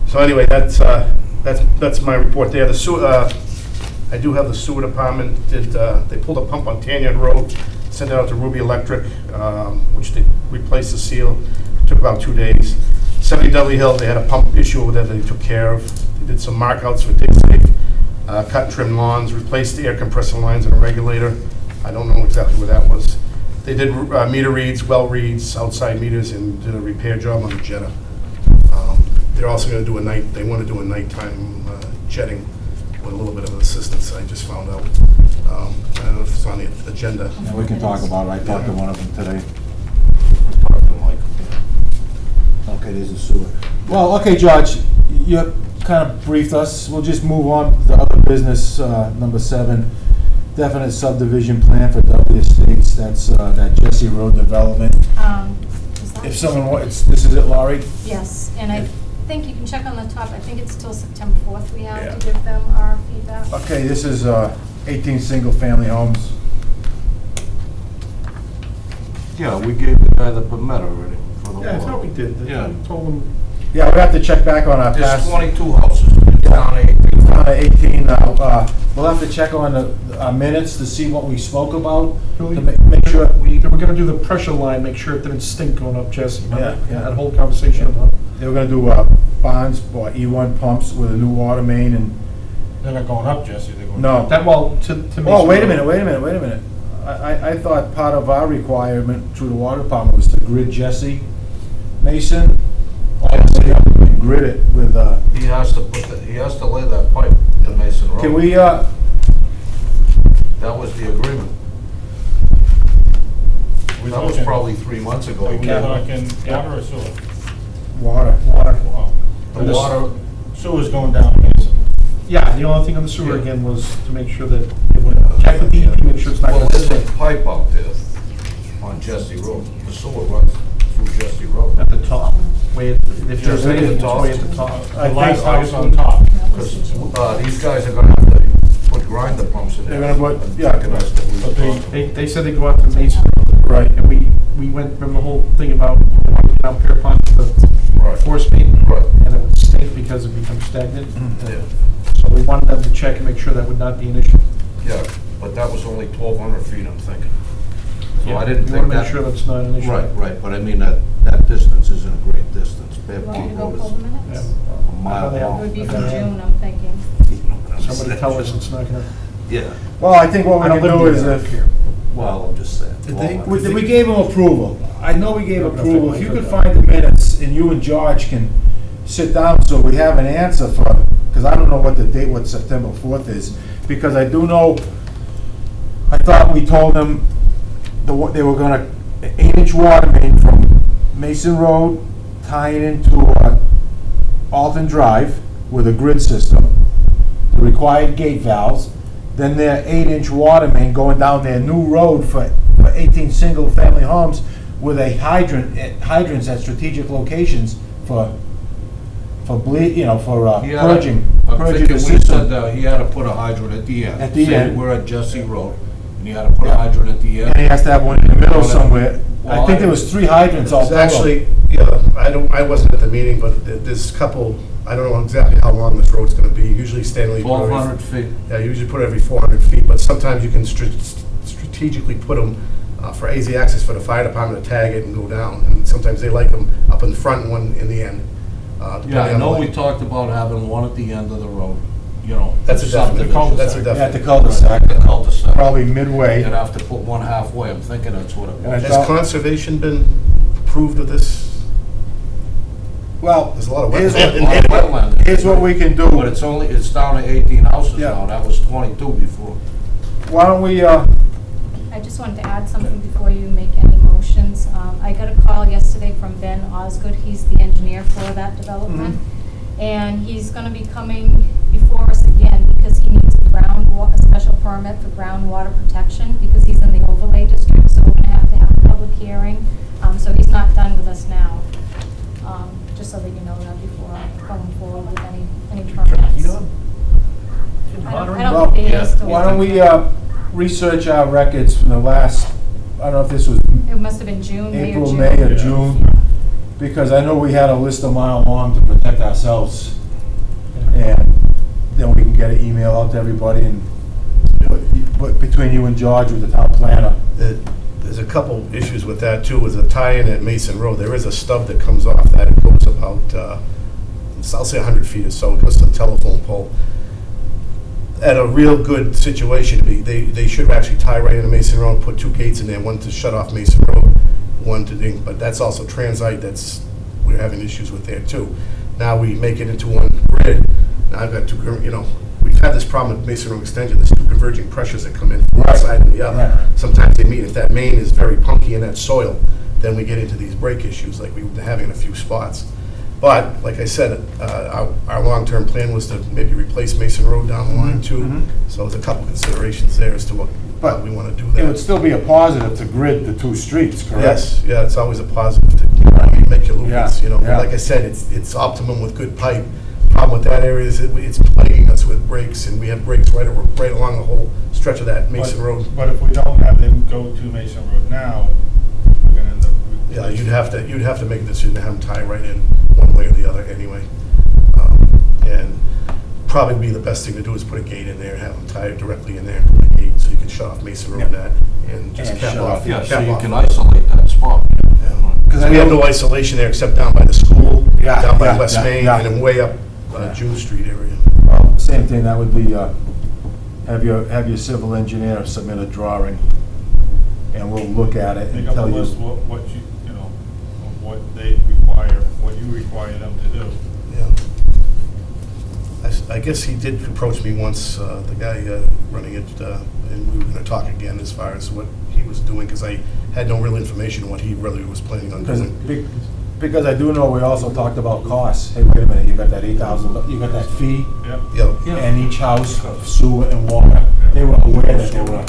So anyway, that's my report there. The sewer, I do have the sewer department, they pulled a pump on Tanyard Road, sent it out to Ruby Electric, which they replaced the seal, took about 2 days. 70 Dudley Hill, they had a pump issue over there that they took care of. They did some mark outs for dig safe, cut and trim lawns, replaced the air compressor lines and a regulator. I don't know exactly where that was. They did meter reads, well reads, outside meters, and did a repair job on the jetter. They're also going to do they want to do a nighttime jetting with a little bit of assistance, I just found out. I don't know if it's on the agenda. And we can talk about it, I talked to one of them today. Okay, there's a sewer. Well, okay, George, you kind of briefed us, we'll just move on to other business, number 7. Definite subdivision plan for Dudley Estates, that's that Jesse Road development. Is that- If someone wants, this is it, Laurie? Yes, and I think you can check on the top, I think it's till September 4th we have Yeah. to give them our feedback. Okay, this is 18 single-family homes. Yeah, we gave the guy the permit already for the Yeah, I thought water. we did. Yeah. I told them, Yeah, we have to check back on our There's past. 22 houses, down 18. 18, we'll have to check on our minutes to see what we spoke about, to make sure. they were gonna do the pressure line, make sure it didn't stink going up Jesse. Remember? Yeah. That whole conversation about. They were gonna do bonds or E1 pumps with a new water main and, They're not going up, Jesse, they're going No. down. That, well, to me. oh, wait a minute. I thought part of our requirement through the water department was to grid Jesse Mason, all the way up and grid it with, He has to lay that pipe to Mason Road. can we, That was the agreement. We That was talking- probably 3 months ago. Are we talking water or sewer? water? Wow. The water, Sewer's going down, Mason. Yeah, the only thing on the sewer Yeah. again was to make sure that it would check with DEP, make sure it's not well, gonna there's stink a pipe out there on Jesse Road. The sewer runs through Jesse Road. at the top. Way at, if there's Just at the anything, it's top. way at the top. The last house on top. Because these guys are gonna have to put grinder pumps in there. They're gonna put- yeah. That's what we were But they- talking about. They said they go out to Mason, Right. And we went, remember the whole thing about walking down Pierpont to the Right. force main? Right. And it would stink because it becomes stagnant. Yeah. So we wanted them to check and make sure that would not be an issue. Yeah, but that was only 1,200 feet, I'm thinking. So I Yeah, didn't you think wanna that. make sure that's not an issue. Right, but I mean, that distance isn't a great distance. You want me to Pepsi go Road pull the is minutes? a mile Yeah. It long. would be from Okay. June, I'm thinking. Somebody tell us it's not gonna. Yeah, Well, I think what we I don't can do live is near if, here. well, I'm just saying. Did they- 1,200 we feet. gave him approval. I know we gave Not gonna approval. fit If you like could that. find the minutes and you and George can sit down so we have an answer for, because I don't know what the date, what September 4th is, because I do know, I thought we told them they were gonna, 8-inch water main from Mason Road tying into Alton Drive with a grid system, the required gate valves, then their 8-inch water main going down their new road for 18 single-family homes with a hydrants at strategic locations for purging He had a- purging I'm the thinking we system. said that he had to put a hydrant at the end. At the Say end. we're at Jesse Road, and he had to put a Yeah. hydrant at the And he end. has to have one in the middle somewhere. I Well, think there was 3 hydrants all It's total. actually, yeah, I wasn't at the meeting, but there's a couple, I don't know exactly how long this road's gonna be. Usually Stanley. 1,200 feet. Yeah, you usually put every 400 feet, but sometimes you can strategically put them for easy access for the fire department to tag it and go down. And sometimes they like them up in the front and one in the end. depending Yeah, I on know the- we talked about having one at the end of the road, you know. That's a definite, subdivision. that's a Yeah, at the definite. cul-de-sac, The cul-de-sac. probably midway. You'd have to put one halfway, I'm thinking that's what it And I was. Has conservation been approved of this? Well, There's a lot of here's wetland. A lot of what, wetland. here's what we can do. But it's down to 18 houses Yeah. now, that was 22 before. Why don't we, I just wanted to add something before you make any motions. I got a call yesterday from Ben Osgood, he's the engineer for that development. And he's gonna be coming before us again because he needs a special permit for groundwater protection because he's in the overlay district, so we're gonna have to have a public hearing. So he's not done with us now, just so that you know that before going forward with any permits. I don't think there is. still- why don't we research our records from the last, I don't know if this was It must have been June, May or April, June. May, or June, because I know we had a list a mile long to protect ourselves, and then we can get an email out to everybody and put between you and George with the town planner. There's a couple issues with that too, with the tie-in at Mason Road. There is a stub that comes off that. It goes about, I'll say 100 feet or so. It goes to the telephone pole. At a real good situation, they should actually tie right into Mason Road, put 2 gates in there, one to shut off Mason Road, one to ding, but that's also transite, we're having issues with there too. Now we make it into one grid. Now I've got we've had this problem with Mason Road Extension, there's 2 converging pressures that come in from one Right. side and the other. Right. Sometimes they meet, if that main is very punky in that soil, then we get into these break issues like we've been having in a few spots. But, like I said, our long-term plan was to maybe replace Mason Road down the line too. So there's a couple considerations there as to what But we want to do It would there. still be a positive to grid the 2 streets, correct? Yes, yeah, it's always a positive to make your loopings, Yeah, But yeah. like I said, it's optimum with good pipe. Problem with that area is it's plaguing us with breaks, and we have breaks right along the whole stretch of that Mason Road. But if we don't have them go to Mason Road now, we're gonna end up. Yeah, you'd have to make a decision to have them tie right in one way or the other anyway. And probably be the best thing to do is put a gate in there and have them tie it directly in there, put a gate, so you can shut off Mason Road and that, and just And cap shut off. off, Yeah, so cap you off. can isolate that spot. Because I We have know- no isolation there except down by the school, Yeah, down by yeah, West yeah, Main, yeah. and then way up Yeah. June Street area. Well, same thing, that would be, have your civil engineer submit a drawing, and we'll look at it and Make up a tell you. list what you know, of what they require, what you require them to do. Yeah. I guess he did approach me once, the guy running it, and we were going to talk again as far as what he was doing, because I had no real information on what he really was planning on doing. Because I do know we also talked about costs. Hey, wait a minute, you got that 8,000, you got that fee, Yeah. Yeah, and each house, sewer and water, they were aware that they were.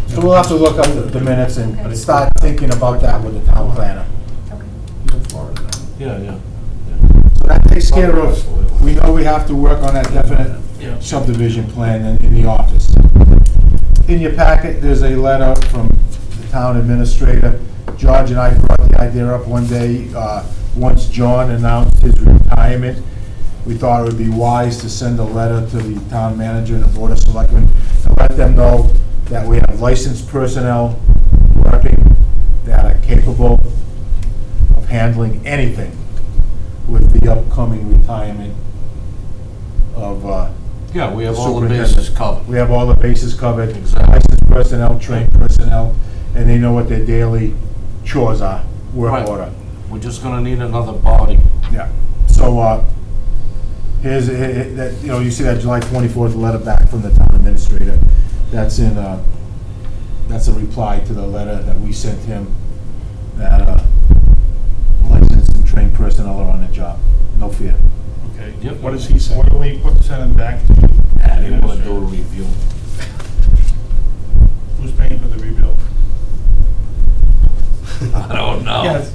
So we'll have to look up the minutes and Okay. start thinking about that with the town planner. Okay. He's in Florida now. Yeah. So that takes care of, we know we have to work on that definite Yeah. subdivision plan in the office. In your packet, there's a letter from the town administrator. George and I brought the idea up one day, once John announced his retirement. We thought it would be wise to send a letter to the town manager and the board of selectmen to let them know that we have licensed personnel working that are capable of handling anything with the upcoming retirement of Yeah, we have all the superintendent. bases covered. We have all the bases covered. Exactly. Licensed personnel, trained personnel, and they know what their daily chores are, work Right. order. We're just gonna need another body. Yeah. So, here's, that, you know, you see that July 24th letter back from the town administrator. That's in, that's a reply to the letter that we sent him, that, licensed and trained personnel are on the job. No fear. Okay. Yep. What does he say? What do we send them back to? They wanna do a review. Who's paying for the rebuild? I don't know. Yes.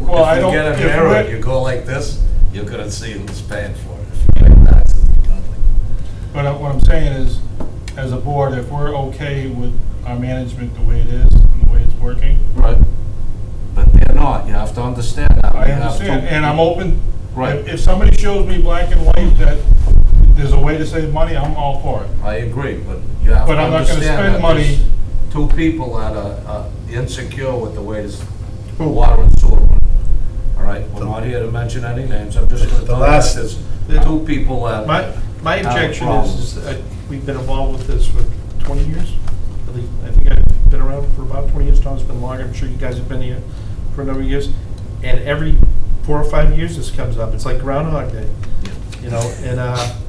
Well, I don't- If you get a if mirror, we're- you go like this, you're gonna see who's paying for it. If you get that, it's Dudley. But what I'm saying is, as a board, if we're okay with our management the way it is and the way it's working, Right. But they're not, you have to understand that. I We have understand, to- and I'm open. Right. If somebody shows me black and white that there's a way to save money, I'm all for it. I agree, but you have to But I'm not gonna understand spend that money- there's two people that are insecure with the way this Who? water and sewer run. All right, we're not here to mention any names, I'm just gonna The tell you last- that there's two people that. My have a objection problem. is that we've been involved with this for 20 years. At least, I think I've been around for about 20 years. Tom's been longer. I'm sure you guys have been here for a number of years. And every 4 or 5 years this comes up. It's like Groundhog Day, you know? And,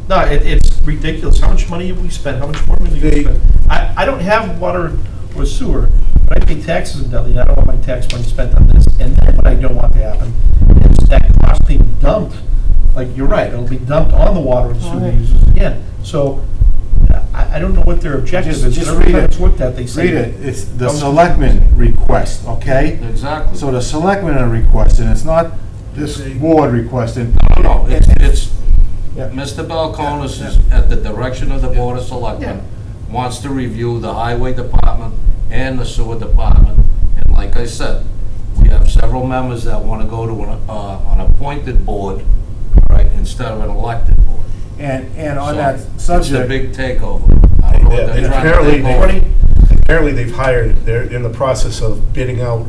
no, it's ridiculous. How much money have we spent? How much more money have we spent? I don't have water or sewer, but I pay taxes in Dudley. I don't want my tax money spent on this. And then what I don't want to happen is that cost being dumped. Like, you're right, it'll be dumped on the water and sewer users again. So, I don't know what their objective is. Just Every read time it. it's looked at, they say. Read it. It's the Comes- selectmen request, okay? Exactly. So the selectmen are requesting, it's not this board requesting. No, it's, Yeah. Mr. Balcones is, at the direction of the Board of Selectmen, wants to review the highway department and the sewer department. And like I said, we have several members that want to go to an appointed board, right, instead of an elected board. And on So, that It's the subject, big takeover. I don't know what Yeah, they're and trying to apparently, take over. apparently they've hired, they're in the process of bidding out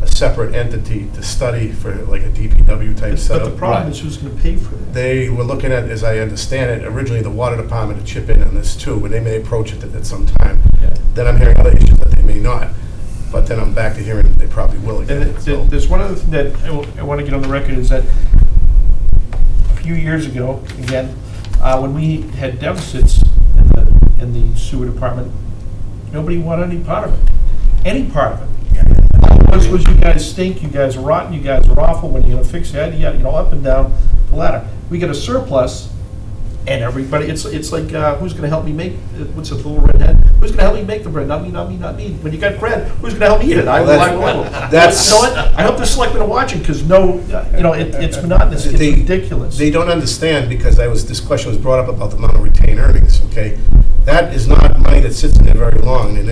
a separate entity to study for like a DPW type But the setup. problem is who's gonna pay for that? They were looking at, as I understand it, originally the water department to chip in on this too, but they may approach it at some time. Then I'm hearing other issues that they may not, but then I'm back to hearing they probably will And again. so. there's one other thing that I want to get on the record is that a few years ago, again, when we had deficits in the sewer department, nobody wanted any part of it. Any part of it. All it was you guys stink, you guys are rotten, you guys are awful, when are you gonna fix that? You know, up and down the ladder. We get a surplus, and everybody, it's like, who's gonna help me make, what's it, the little red hen? Who's gonna help me make the bread? Not me, not me, not me. When you got bread, who's gonna help me eat it? I will, I will, I will. That's- You know what? I hope the selectmen are watching, because no, you know, it's monotonous, it's They- ridiculous. They don't understand, because this question was brought up about the amount of retained earnings, okay? That is not money that sits in there very long, and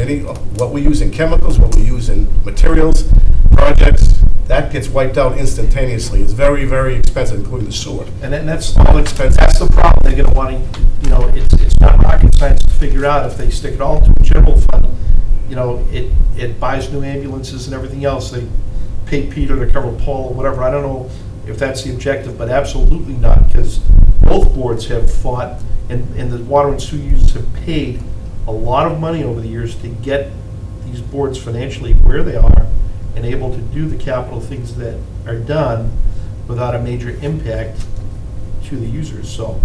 what we use in chemicals, what we use in materials, projects, that gets wiped out instantaneously. It's very, very expensive, including the sewer. And then that's all expensive. That's the problem. They're gonna want to, you know, it's not rocket science to figure out if they stick it all to a general fund. You know, it buys new ambulances and everything else. They pay Peter to cover Paul or whatever. I don't know if that's the objective, but absolutely not, because both boards have fought, and the water and sewer users have paid a lot of money over the years to get these boards financially where they are and able to do the capital things that are done without a major impact to the users. So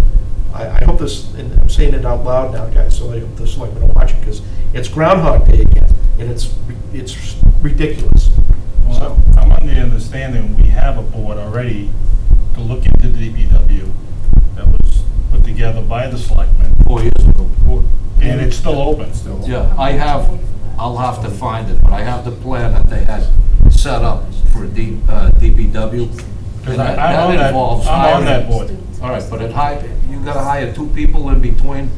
I hope this, and I'm saying it out loud now, guys, so I hope the selectmen are watching, because it's Groundhog Day again, and it's ridiculous. Well, I'm under the understanding we have a board already to look into the DPW that was put together by the selectmen, 4 years ago. and it's still open. Yeah, I'll have to find it, but I have the plan that they had set up for DPW. Because And that I'm involves on hiring- that board. All right, but you gotta hire two people in between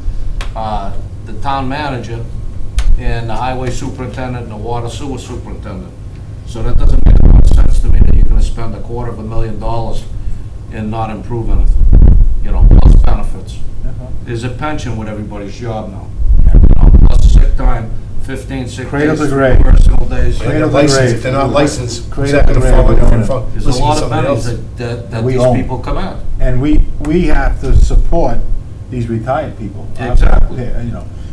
the town manager and the highway superintendent and the water sewer superintendent. So that doesn't make a lot of sense to me that you're gonna spend $250,000 in not improving it, plus benefits. There's a pension with everybody's job now. Plus sick time, 15 sick Cradle days, to grave. personal days. They're Cradle not to licensed. grave. If they're not licensed, Cradle who's that to gonna grave, fall we under own it. for There's a listening to lot of somebody pennies else? that We these own. people come at. And we have to support these retired people. Exactly.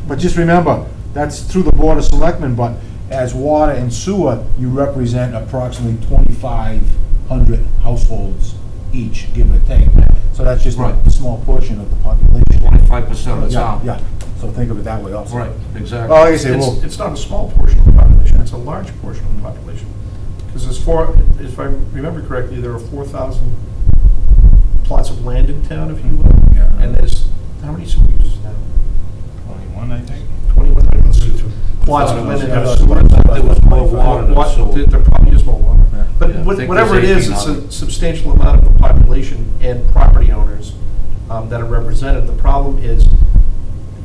But just remember, that's through the Board of Selectmen, but as water and sewer, you represent approximately 2,500 households each, give or take. So that's just Right. a small portion of the population. 25% of the Yeah, town. yeah, so think of it that way also. Right, exactly. Well, like I say, well, It's not a small portion of the population, it's a large portion of the population. Because if I remember correctly, there are 4,000 plots of land in town, if you will. Yeah. And there's, how many sewer users now? 21, I think. 2,100 plots of land that have sewer. There was more water than sewer. There probably is more water. Yeah. But Yeah, I think whatever it there's is, it's a 1,800. substantial amount of the population and property owners that are represented. The problem is,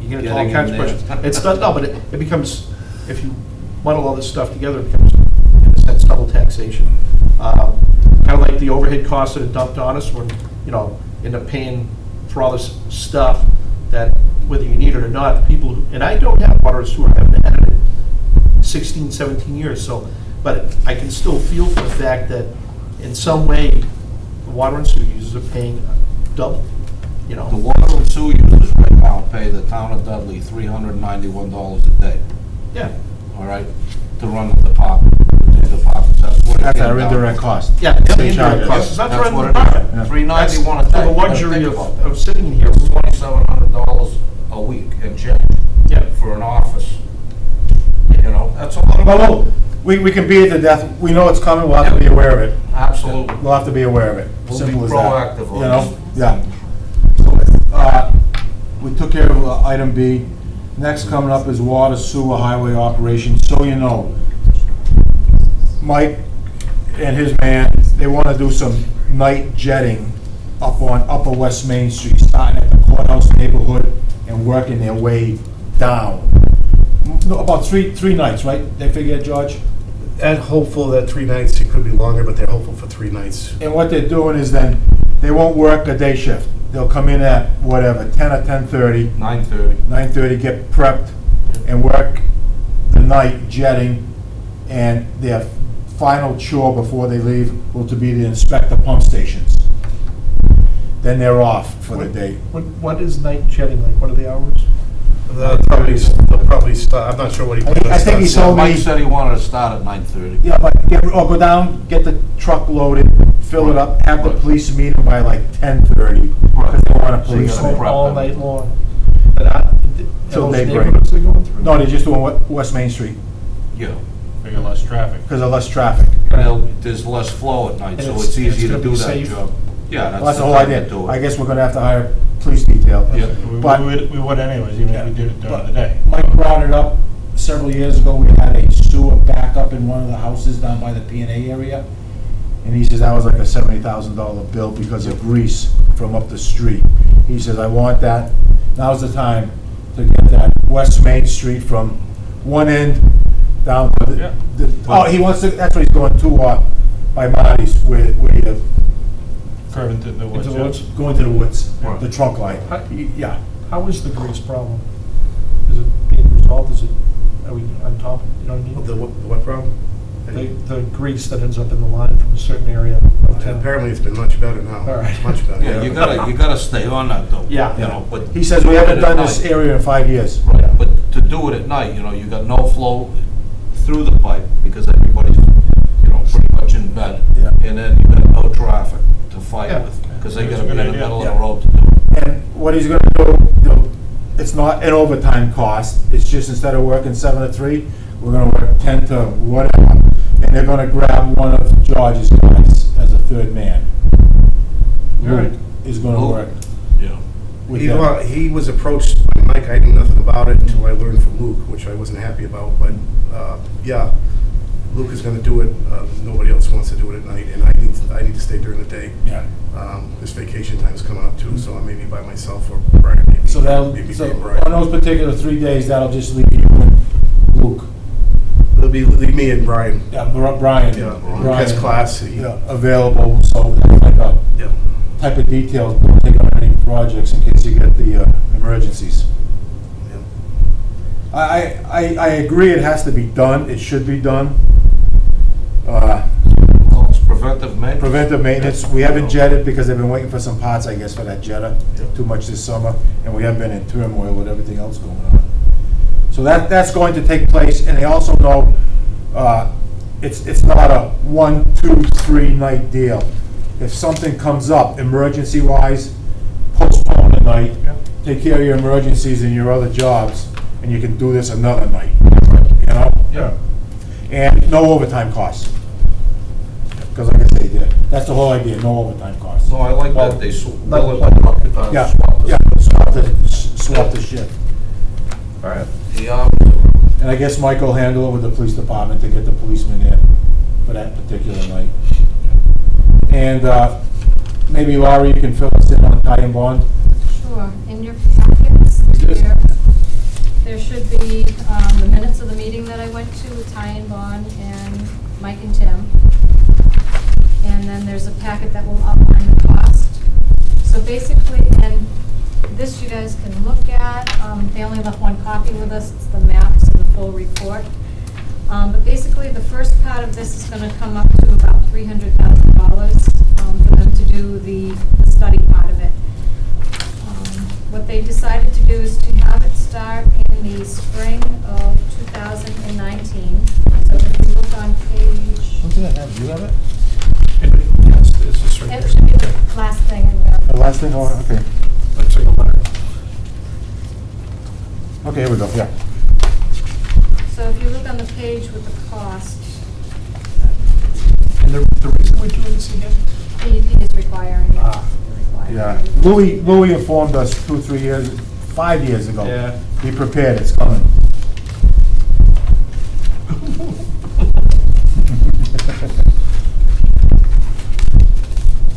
you get into all Getting kinds of in there. questions. It's not, no, but it becomes, if you muddle all this stuff together, it becomes, in a sense, double taxation. Kind of like the overhead costs that are dumped on us when, end up paying for all this stuff that, whether you need it or not, the people, and I don't have water or sewer, I haven't had it in 16, 17 years, so, but I can still feel for the fact that in some way, the water and sewer users are paying double, The water and sewer users right now pay the town of Dudley $391 a day, Yeah, all right, to run the department. That's what it that's came our down indirect to. cost. yeah, it's the They charge indirect us. cost, it's not That's running what the it department. Yeah. is. $391 a day. For the Think luxury about that. of sitting here. It's $2,700 a week and change Yeah. for an office. That's a lot of Well, money. no, we can beat it to death, we know it's coming, we'll have to be aware of it. Absolutely. We'll have to be aware of it. We'll Simple be as that. proactive on this. Yeah. So, we took care of item B. Next coming up is water, sewer, highway operations. So you know, Mike and his man, they want to do some night jetting up on Upper West Main Street, starting at the courthouse neighborhood and working their way down. No, about three nights, right? They figure, George? And hopeful that 3 nights, it could be longer, but they're hopeful for 3 nights. And what they're doing is then, they won't work a day shift. They'll come in at, whatever, 10 or 10:30, 9:30. 9:30, get prepped, and work the night jetting, and their final chore before they leave will to be to inspect the pump stations. Then they're off for the day. What is night jetting like? What are the hours? They'll probably start, I'm not sure what he put. I think he told me- Mike said he wanted to start at 9:30. Yeah, but go down, get the truck loaded, fill it up, have the Right. police meet them by like 10:30, because they want a So you police. gotta meet. prep All them. night long. But Till those daybreak. neighborhoods they're going through? No, they're just doing West Main Street, Yeah. Figure less traffic. because of less traffic. There's less flow at night, And so it's- it's easier it's to gonna do be that safe. job. Yeah, Well, that's the whole time to idea. do it. I guess we're gonna have to hire police detail. Yeah. But- We would anyways, even if we did it during But the day. Mike brought it up several years ago, we had a sewer backup in one of the houses down by the P&A area. And he says that was like a $70,000 bill because of grease from up the street. He says, I want that, now's the time to get that West Main Street from one end down to Yeah. oh, he wants to, that's what he's going to, by Marty's, where you Curve into the woods. Into the yeah. woods? go into the woods, Right. the trunk line. Yeah. How is the grease problem? Is it being resolved? Are we on top? You know what I mean? The what problem? The grease that ends up in the line from a certain area of town. Apparently, it's been much better now. All right. Much better. Yeah, you gotta stay on that though. Yeah. But. He says, we haven't at done this night. area in 5 years. Right, but to do it at night, you got no flow through the pipe because everybody's, pretty much in bed. Yeah. And then you got no traffic to fight Yeah. with, because they That's gotta a be in good the middle of idea. the road to do it. And what he's gonna do, it's not an overtime cost, it's just instead of working 7 to 3, we're gonna work 10 to whatever. And they're gonna grab one of George's guys as a third man. All right. Luke is gonna Luke. work Yeah. with them. He was approached by Mike, I knew nothing about it until I learned from Luke, which I wasn't happy about, but, yeah, Luke is gonna do it, nobody else wants to do it at night, and I need to stay during the day. Yeah. This vacation time's coming up too, so I may be by myself or Brian may be. So maybe so Brian. on those particular 3 days, that'll just leave you and Luke. It'll be me and Brian. Yeah, Brian. Yeah, Brian, his class. yeah, available, so like a Yeah. type of details, we'll take on any projects in case you get the emergencies. Yeah. I agree it has to be done, it should be done. Well, it's preventive maintenance. Preventive maintenance, we haven't jetted because they've been waiting for some parts, I guess, for that jetter, Yep. too much this summer, and we have been in turmoil with everything else going on. So that's going to take place, and they also know, it's not a 1, 2, 3 night deal. If something comes up, emergency-wise, postpone a night, take care of your emergencies and your other jobs, and you can do this another night, you know? Yeah. And no overtime costs. Because like I say, that's the whole idea, no overtime costs. No, I like that they Yeah, swap yeah, this. swap the shift. All right. And I guess Mike will handle it with the police department to get the policeman in for that particular night. And maybe Laurie, you can fill us in on tie and bond? Sure. In your packets, there should be the minutes of the meeting that I went to with Ty and Bond and Mike and Tim. And then there's a packet that will outline the cost. So basically, and this you guys can look at. They only left one copy with us. It's the maps and the full report. But basically, the first part of this is going to come up to about $300,000 for them to do the study part of it. What they decided to do is to have it start in the spring of 2019. So if you look on page, What did I have, do you have it? Yes, this is right it there. should be the last thing in there. The last thing, oh, okay. Looks like a letter. Okay, here we go, yeah. So if you look on the page with the cost, And the reason we're doing this again? DEP is requiring it. Ah. They're requiring Yeah, it. Louis informed us 2 or 3 years, 5 years ago. Yeah. Be prepared, it's coming.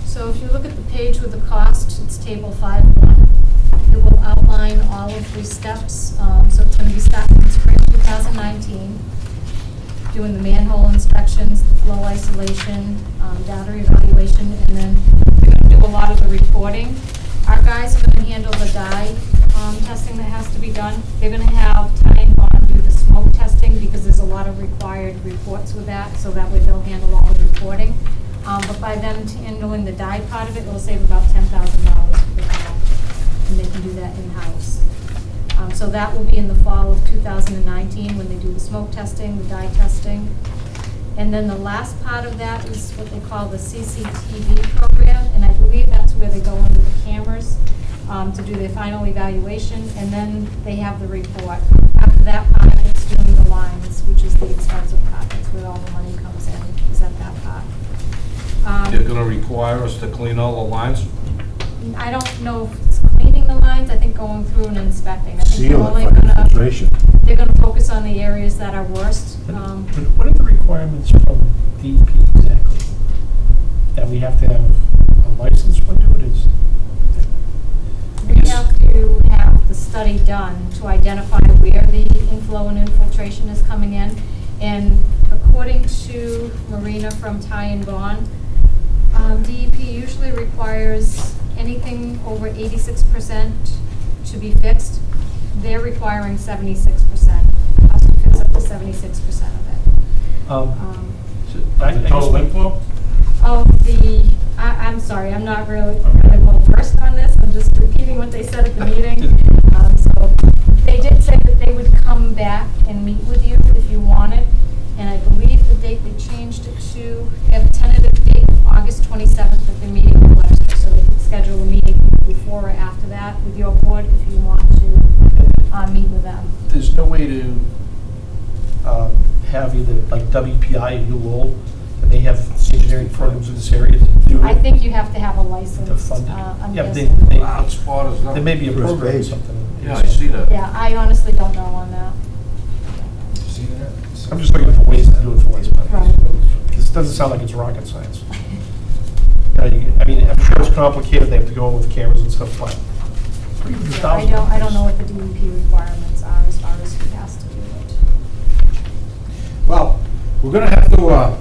So if you look at the page with the cost, it's table 5.1. It will outline all of the steps. So it's going to be starting in spring 2019, doing the manhole inspections, the flow isolation, data evaluation, and then we're going to do a lot of the reporting. Our guys are going to handle the dye testing that has to be done. They're going to have Ty and Bond do the smoke testing because there's a lot of required reports with that, so that way they'll handle all the reporting. But by them handling the dye part of it, it'll save about $10,000 for the dye, and they can do that in-house. So that will be in the fall of 2019 when they do the smoke testing, the dye testing. And then the last part of that is what they call the CCTV program, and I believe that's where they go under the cameras to do their final evaluation, and then they have the report. After that part, it's doing the lines, which is the expensive part. That's where all the money comes in, is at that part. They're gonna require us to clean all the lines? I don't know if it's cleaning the lines, I think going through and inspecting. I think they're Seal only it for gonna, infiltration. they're gonna focus on the areas that are worst. What are the requirements from DEP exactly? That we have to have a license when doing it? We have to have the study done to identify where the inflow and infiltration is coming in. And according to Marina from Ty and Bond, DEP usually requires anything over 86% to be fixed. They're requiring 76%, us to fix up to 76% of it. The total inflow? Oh, I'm sorry, I'm not really well versed on this, I'm just repeating what they said at the meeting. So they did say that they would come back and meet with you if you wanted, and I believe the date they changed it to, they have a tentative date of August 27th that they're meeting with Webster, so they could schedule a meeting before or after that with your board if you want to meet with them. There's no way to have either like WPI or ULOL, and they have engineering programs in this area to do it? I think you have to have a license. To fund it. I'm Yeah, but they- guessing. they- Hot spot is not. There may be a First program or page. something. Yeah, I see that. Yeah, I honestly don't know on that. See that? I'm just looking for ways to do it for waste money. Right. This doesn't sound like it's rocket science. I mean, I'm sure it's complicated, they have to go in with cameras and stuff, but Yeah, I don't know what the DEP requirements are as far as who has to do it. we're gonna have to,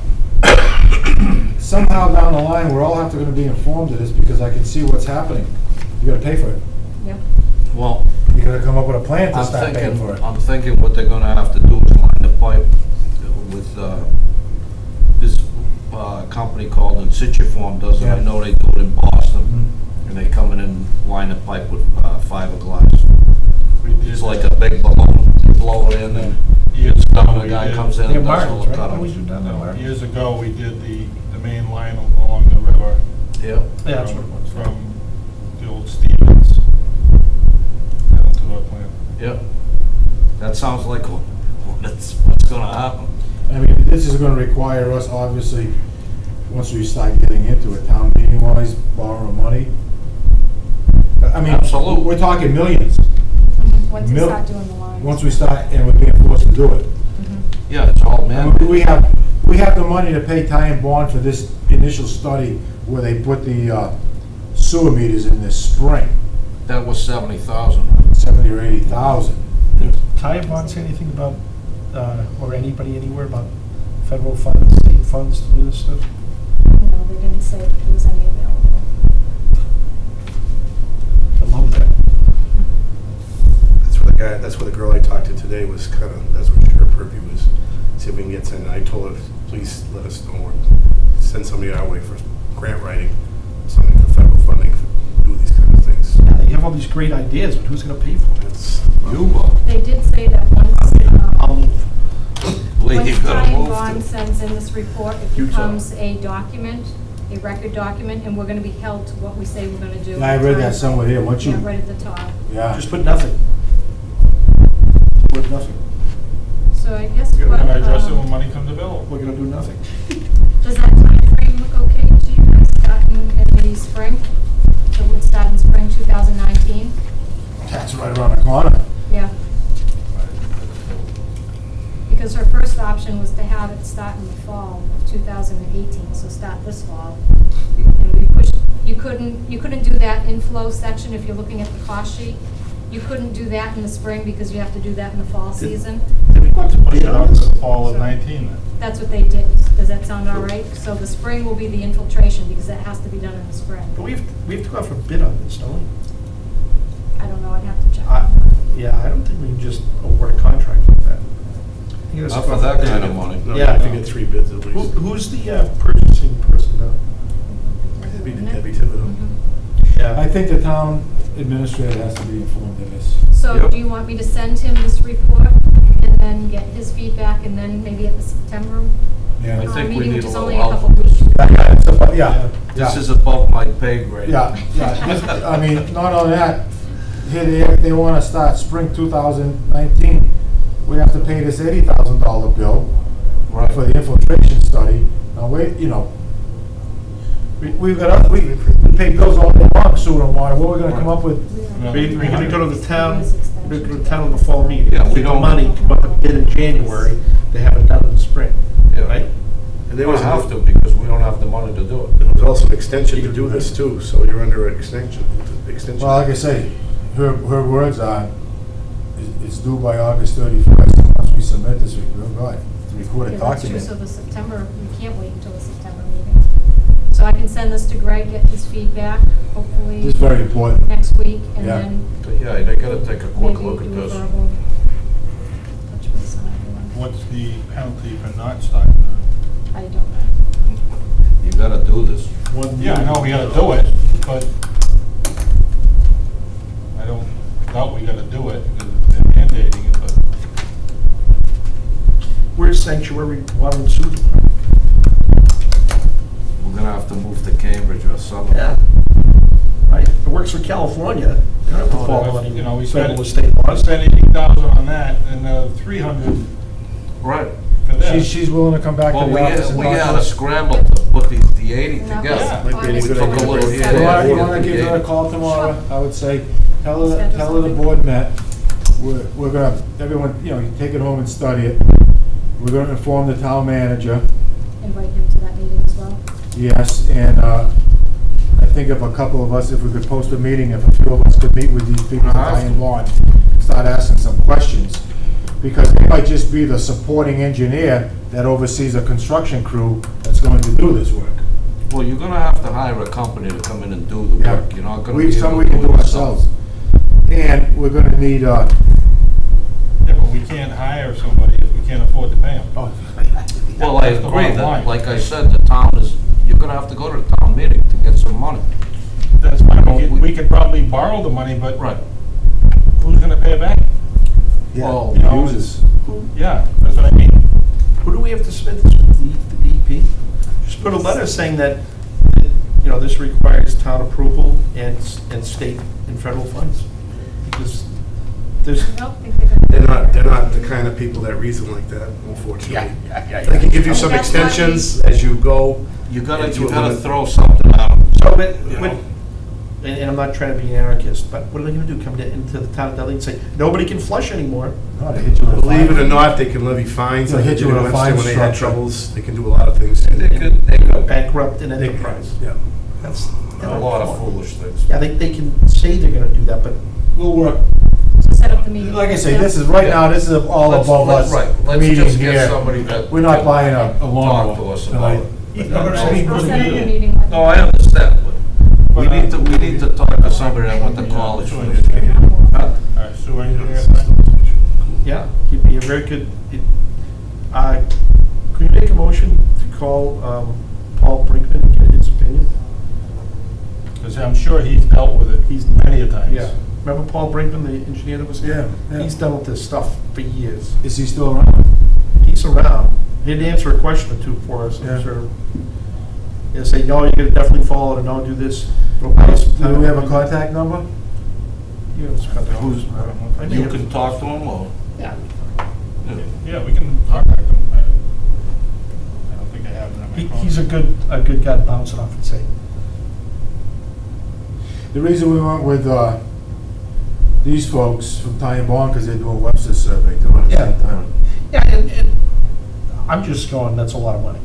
somehow down the line, we're all have to gonna be informed of this, because I can see what's happening. You gotta pay for it. Yep. Well, You gotta come up with a plan to I'm start paying for it. thinking what they're gonna have to do is line the pipe with, this, company called Insituform does it. I Yeah. know they do it in Boston, Mhm. and they come in and line the pipe with, fiberglass. We did It's like a big balloon, you blow it in, and years ago, the we guy did- comes in Near and does all Martin's, the right? Don't we cuttings. do down there, Martin? Years ago, we did the main line along the river. Yeah. Yeah, that's what it was. From the old Stevens down to our plant. Yep. That sounds like what's gonna happen. I mean, this is gonna require us, obviously, once we start getting into it, town meeting wise, borrow money. I mean, Absolutely. we're talking millions, Once we Mil- start doing the lines. once we start, and we're being forced to do it. Mhm. Yeah, it's all I man. mean, we have the money to pay Ty and Bond for this initial study where they put the sewer meters in this spring, That was 70,000. 70 or 80,000. Did Ty and Bond say anything about, or anybody anywhere about federal funds, state funds to do this stuff? No, they didn't say if there was any available. I love that. That's where the girl I talked to today was kind of, that's what her purview was. See if we can get sent, I told her, please let us know, or send somebody our way for grant writing, something for federal funding, to do these kind of things. Yeah, you have all these great ideas, but who's gonna pay for it? It's, You, They did say that once, I'll move. Lee, once you Ty gotta and move Bond to. sends in this report, it You tell. becomes a document, a record document, and we're gonna be held to what we say we're gonna do. Yeah, I read that somewhere here. Once you- Yeah, right at the top. Yeah. Just put nothing. Put nothing. So I guess We're what, gonna address it when money comes available. We're gonna do nothing. does that timeframe look okay to you guys starting in the spring? So it would start in spring 2019? That's right around the corner. Yeah. Because her first option was to have it start in the fall of 2018, so start this fall. And we pushed, you couldn't do that inflow section if you're looking at the cost sheet. You couldn't do that in the spring because you have to do that in the fall season. Did we want to Push bid it on out to this? the fall of So- 19 then. That's what they did. Does that sound all right? So the spring will be the infiltration because that has to be done in the spring. But we have to go out for bid on this, don't we? I don't know, I'd have to check. Yeah, I don't think we can just award a contract like that. I think it has to Not go for out that bid. kind of money. no, Yeah. if you get 3 bids at least. Who's the purchasing person now? That'd be Wouldn't it? Debbie Thibodeau. Mhm. Yeah. I think the town administrator has to be informed of this. So Yep. do you want me to send him this report and then get his feedback and then maybe at the September Yeah. I think we meeting, need which a is little only a help. couple weeks? Yeah. This is above my pay grade. Yeah, I mean, not only that, here they wanna start spring 2019. We have to pay this $80,000 bill Right. for the infiltration study. Now, wait, we pay bills all day long, sewer and water. What are we gonna come up with? We're gonna go to the town, Years extension. we're gonna go to the town in the fall meeting. Yeah, we Take the don't- money, come up with bid in January, they have it done in the spring, Yeah. right? And They there was don't have to because we don't have the money to do it. There was also an extension to do this too, so you're under an extension. Well, like I say, her words are, it's due by August 31st. Once we submit this, we're going to record a Yeah, that's true, document. so the September, we can't wait until the September meeting. So I can send this to Greg, get his feedback, hopefully This is very important. next week, and Yeah. then But yeah, they gotta take a quick maybe look at do a this. verbal touch base on everyone. What's the penalty for not starting? I don't know. You gotta do this. Yeah, I know we gotta do it, but I don't doubt we gotta do it, because they're mandating it, but Where's Sanctuary Water and Sewer Department? We're gonna have to move to Cambridge or something. Yeah. Right, it works for California, they don't have to Oh, follow you know, any we federal spent, or state I laws. spent 80,000 on that, and 300 Right. for this. She's willing to come back to Well, the we office had, and we talk had to to us. scramble to put the 80 And that together. was Yeah. Might be a August good idea. Took a little 27th. here, You Yeah, wanna give her a yeah. call tomorrow? Sure. I would say, tell Schedule her the something. board met. We're gonna, everyone, take it home and study it. We're gonna inform the town manager, Invite him to that meeting as well. yes, and, I think if a couple of us, if we could post a meeting, if a few of us could meet with these people, Ty and Bond, start asking some questions. because they might just be the supporting engineer that oversees a construction crew that's going to do this work. Well, you're gonna have to hire a company to come in and do the Yeah. work, you're not gonna be Some able we to can do do it yourself. ourselves. And we're gonna need, Yeah, but we can't hire somebody if we can't afford to pay them. Well, I That's the agree bottom that, line. like I said, the town is, you're gonna have to go to the town meeting to get some money. That's fine, we could probably borrow the money, but Right. who's gonna pay it back? Well, You know, users. Yeah, that's what I mean. Who do we have to submit this with, the DEP? Just put a letter saying that, you know, this requires town approval and state and federal funds. Because there's, I don't think they're gonna. They're not the kind of people that reason like that, unfortunately. yeah. They can give you some That's why we- extensions as you go. You gotta into a limit. throw something at them. so, You know. and I'm not trying to be an anarchist, but what are they gonna do, come into the town of Dudley and say, nobody can flush anymore? No, they hit you with a Believe it fine. or not, they can levy fines. They'll like hit they you did with in a fine Webster when they had structure. troubles. They can do a lot of things. They could Bankrupt an enterprise. Yeah. That's, a lot of foolish things. yeah, they can say they're gonna do that, but We'll work. So set up the meeting. Like I say, this is, right now, this is all Let's- above let's- us right, let's meeting just get here. somebody that We're not can buying a Talk to lawnmower us tonight. about it. You know what I mean? We'll set up a meeting. like- No, I understand, but we But, need to talk to somebody that went to college for this. All right, Sue, anything else? yeah, he'd be a very good, could you make a motion to call Paul Brinkman and get his opinion? Because I'm sure he's dealt with it He's many a times. Yeah, remember Paul Brinkman, the engineer that was here? Yeah, yeah. He's done with this stuff for years. Is he still around? He's around. He'd answer a question or two for us, Yeah. I'm sure. He'll say, no, you gotta definitely follow it, and don't do this. Do we have a contact number? You have his contact. Who's- I may You have- can talk to him, or? Yeah. Yeah, we can contact him. I don't think I have it on my phone. He's a good guy to bounce it off and say. The reason we went with these folks from Ty and Bond, because they're doing Webster survey too at the Yeah. same time. Yeah, and I'm just going, that's a lot of money.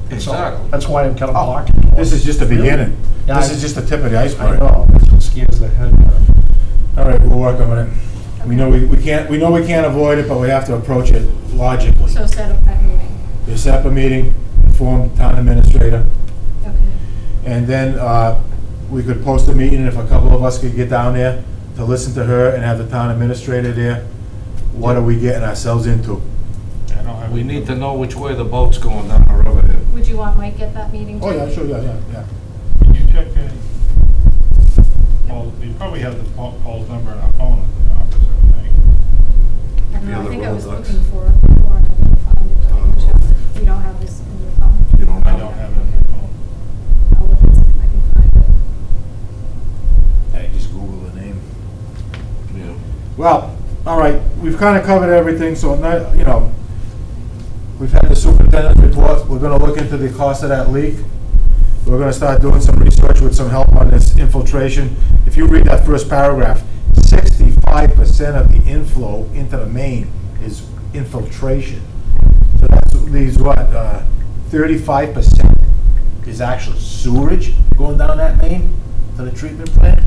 So, Exactly. that's why I'm kind of Oh, blocking. this is just the beginning. Yeah, This I- is just the tip of the I iceberg. know, that's what scares the heck out of me. All right, we'll work on it. We know we can't avoid it, but we have to approach it logically. So set up that meeting. You set up a meeting, inform town administrator, Okay. and then we could post a meeting, if a couple of us could get down there to listen to her and have the town administrator there. What are we getting ourselves into? I don't have. We need to know which way the boat's going down the river here. Would you want Mike at that meeting? Oh, too? yeah, sure, yeah. Can you check, Paul, you probably have the Paul's number in our phone in the office, I would think. I don't Be know, on I the think I was Rolodex. looking for it before and I didn't find it. Oh. You don't have this in your phone? You don't I have don't it. have it on my phone. I'll look and see if I can find it. Hey, just Google the name. Yeah. Well, all right, we've kind of covered everything, so now, you know, we've had the superintendent's report, we're gonna look into the cost of that leak. We're gonna start doing some research with some help on this infiltration. If you read that first paragraph, 65% of the inflow into the main is infiltration. So that leaves what, 35% is actual sewerage going down that main to the treatment plant?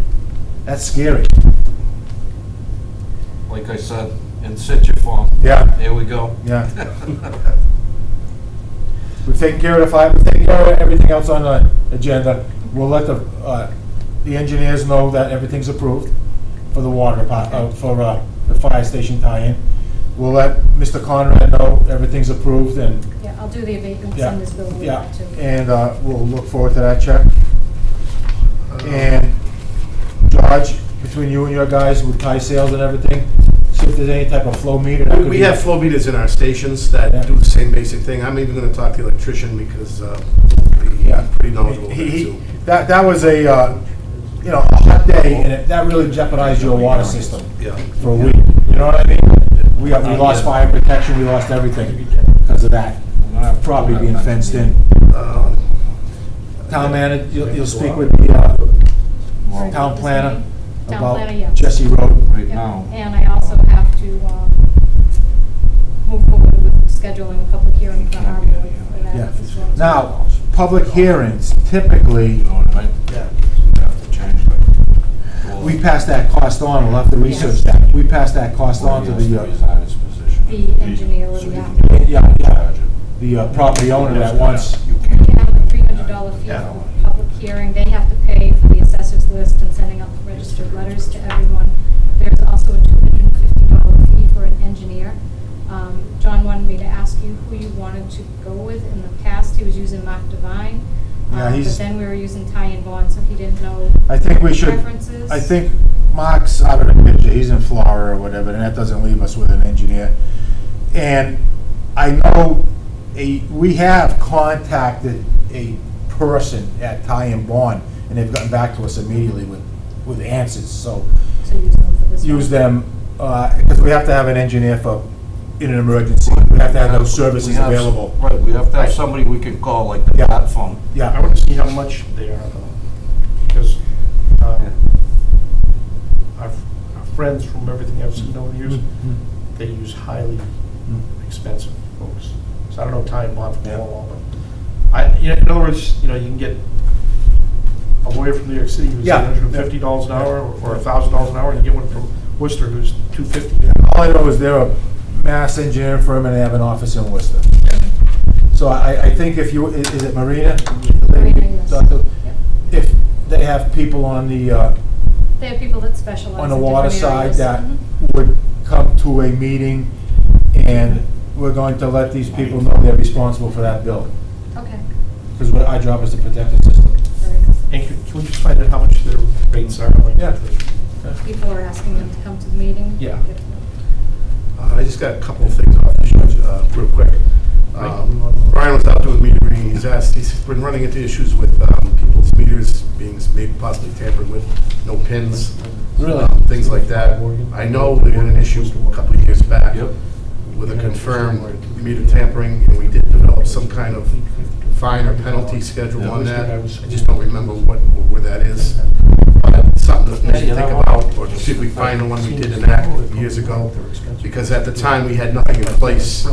That's scary. Like I said, in situ form. Yeah. There we go. Yeah. We've taken care of the fire, we've taken care of everything else on the agenda. We'll let the engineers know that everything's approved for the water, for the fire station tie-in. We'll let Mr. Conrad know everything's approved, and, Yeah, I'll do the abatements yeah, on this bill with yeah. that too. And we'll look forward to that check. And George, between you and your guys with tie sales and everything, see if there's any type of flow meter. that could We be- have flow meters in our stations Yeah. that do the same basic thing. I'm even gonna talk to the electrician because Yeah. he's pretty knowledgeable about it He- too. That was a, you know, a hot day, and that really jeopardized your water system Yeah. for a week. You know what I mean? We lost fire protection, we lost everything because of that. Probably being fenced in. Um, Town manager, you'll speak with the Right, town this planner meeting? Town about planner, yeah. Jesse Road. Right Yeah, now. and I also have to move forward with scheduling a public hearing for our board for that Yeah. as well. Now, public hearings, typically, You know what I mean? Yeah. You have to change that. we pass that cost on, we'll have to research that. We pass that cost on to the, Resign his position. The engineer or So the you applicant. Yeah, yeah, charge it. the property owner that wants, You We can't. have a $300 fee Yeah. for the public hearing. They have to pay for the assessor's list and sending out the registered letters to everyone. There's also a $250 fee for an engineer. John wanted me to ask you who you wanted to go with. In the past, he was using Mark Devine. Yeah, But he's- then we were using Ty and Bond, so he didn't know I think we should, preferences. I think Mark's out of the picture, he's in Florida or whatever, and that doesn't leave us with an engineer. And I know we have contacted a person at Ty and Bond, and they've gotten back to us immediately with answers, so So use them for this one. use them, because we have to have an engineer for, in an emergency, we have to have those services We have- available. Right, we have to have somebody we can call, like the Yeah. bat phone. I Yeah, want to see how much they are, though, because our friends, from everything I've seen over the years, they use highly expensive folks. So I don't know Ty and Bond from Yeah. Cornwall, but in other words, you can get a lawyer from New York City who's Yeah. $850 an hour or $1,000 an hour, and you get one from Worcester who's $250. all I know is they're a mass engineering firm and they have an office in Worcester. So I think if you, is it Marina? Marina, yes. Doctor? Yep. If they have people on the, They have people that specialize in on the different water areas. side that Mhm. would come to a meeting, and we're going to let these people know they're responsible for that bill. Okay, Because our job is to protect the system. very good. And can we just find out how much their rates are? Like, Yeah. Before asking them to come to the meeting? Yeah. Get them. I just got a couple of things off the judge, real quick. Brian was out doing meter reading, he's been running into issues with people's meters being maybe possibly tampered with, no pins. Really? Things like that. I know we had an issue a couple of years back Yep. with a confirmed meter tampering, and we did develop some kind of fine or penalty schedule on that. I just don't remember where that is. But something that we should think about, or see if we find the one we did enact years ago, because at the time, we had nothing in place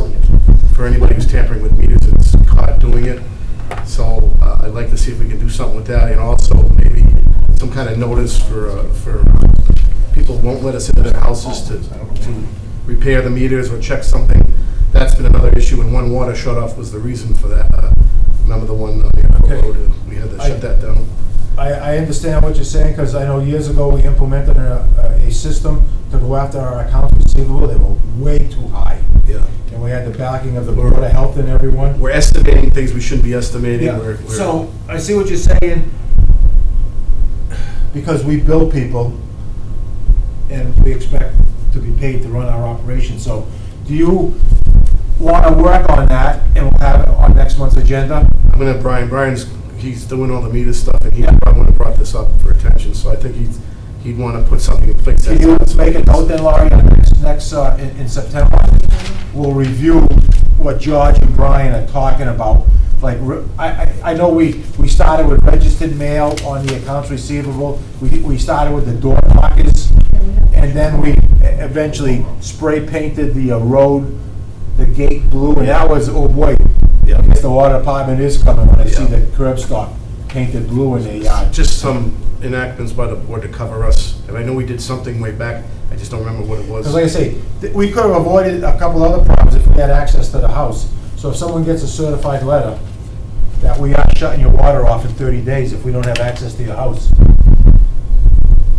for anybody who's tampering with meters that's caught doing it. So I'd like to see if we can do something with that, and also maybe some kind of notice for people who won't let us into their houses to repair the meters or check something. That's been another issue, and one water shut-off was the reason for that. Remember the one on the airport road, we had to shut that down. I understand what you're saying, because I know years ago we implemented a system to go after our accounts receivable. They were way too high. Yeah. And we had the backing of the Board of Health and everyone. We're estimating things we shouldn't be estimating. Yeah. We're- So, I see what you're saying, because we bill people, and we expect to be paid to run our operation. So, do you want to work on that, and we'll have it on next month's agenda? I'm gonna have Brian's, he's doing all the meter stuff, and he probably would have brought this up for attention, so I think he'd want to put something in place. Can you make a note then, Laurie, on next, in September? We'll review what George and Brian are talking about. Like, I know we started with registered mail on the accounts receivable. We started with the door knockers, and then we eventually spray painted the road, the gate blue, and that was, oh boy, I guess the water department is coming when I see Yeah. the curb stop painted blue in their yard. Just some enactments by the board to cover us, and I know we did something way back, I just don't remember what it was. Because like I say, we could have avoided a couple other problems if we had access to the house. So if someone gets a certified letter that we are shutting your water off in 30 days if we don't have access to your house.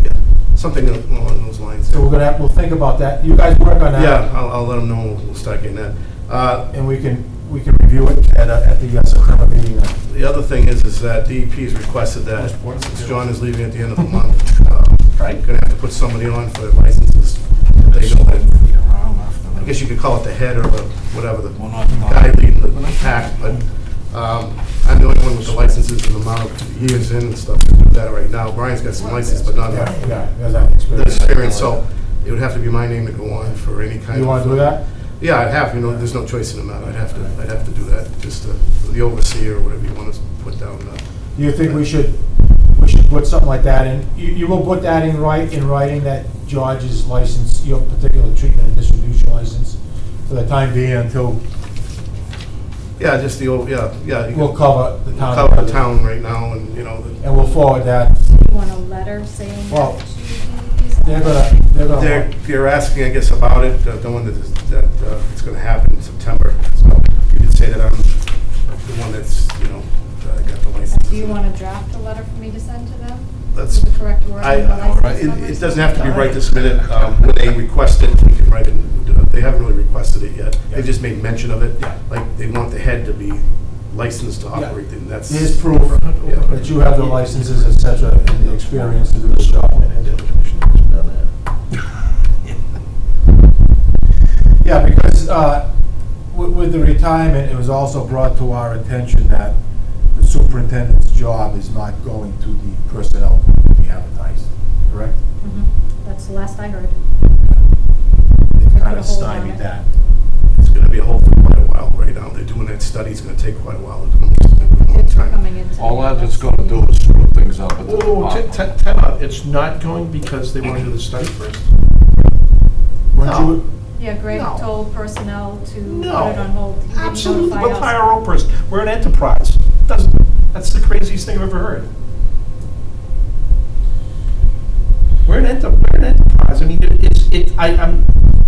Yeah, something along those lines. So we'll think about that. You guys work on that. Yeah, I'll let them know, we'll start getting that. And we can review it at the September meeting. The other thing is that DEP has requested that, since John is leaving at the end of the month, Right. gonna have to put somebody on for their licenses. They know that, I guess you could call it the head or the, whatever, the guy leading the pack, but I'm the only one with the licenses and the amount of years in and stuff to do that right now. Brian's got some license, but not Yeah, enough there's that experience. experience, so it would have to be my name to go on for any kind of. You want to do that? Yeah, I'd have, there's no choice in the matter, I'd have to do that, just the overseer or whatever you want to put down. Do you think we should put something like that in? You will put that in writing that George's license, your particular treatment and distribution license for the time being until Yeah, just the old, yeah. we'll cover the We'll town. cover the town right now, and, And we'll forward that. You want a letter saying Well, that to They're asking, I guess, about it, knowing that it's gonna happen in September. So you could say that I'm the one that's, got the license. Do you want to draft a letter for me to send to them? That's, With the correct wording of the license number? it doesn't have to be right this minute. When they request it, we can write it. They haven't really requested it yet. They've just made mention of it. Like, they want the head to be licensed to operate, and that's. Here's proof that you have the licenses, et cetera, and the experience to do the job. Yeah, because with the retirement, it was also brought to our attention that the superintendent's job is not going to the personnel we advertise, correct? Mhm. That's the last I heard. They Put kind a of hold on stymied it. that. It's gonna be a hold for quite a while right now. They're doing that study. It's gonna take quite a while. They're doing a long It's time. coming into. All that it's gonna do is screw things up at the Oh, department. time out. It's not going because they want to do the study first? Weren't No. you, Yeah, Greg No. told personnel to put No. it on hold. He didn't Absolutely, notify we'll us. hire our own person. We're an enterprise. That's the craziest thing I've ever heard. We're an enterprise. I mean,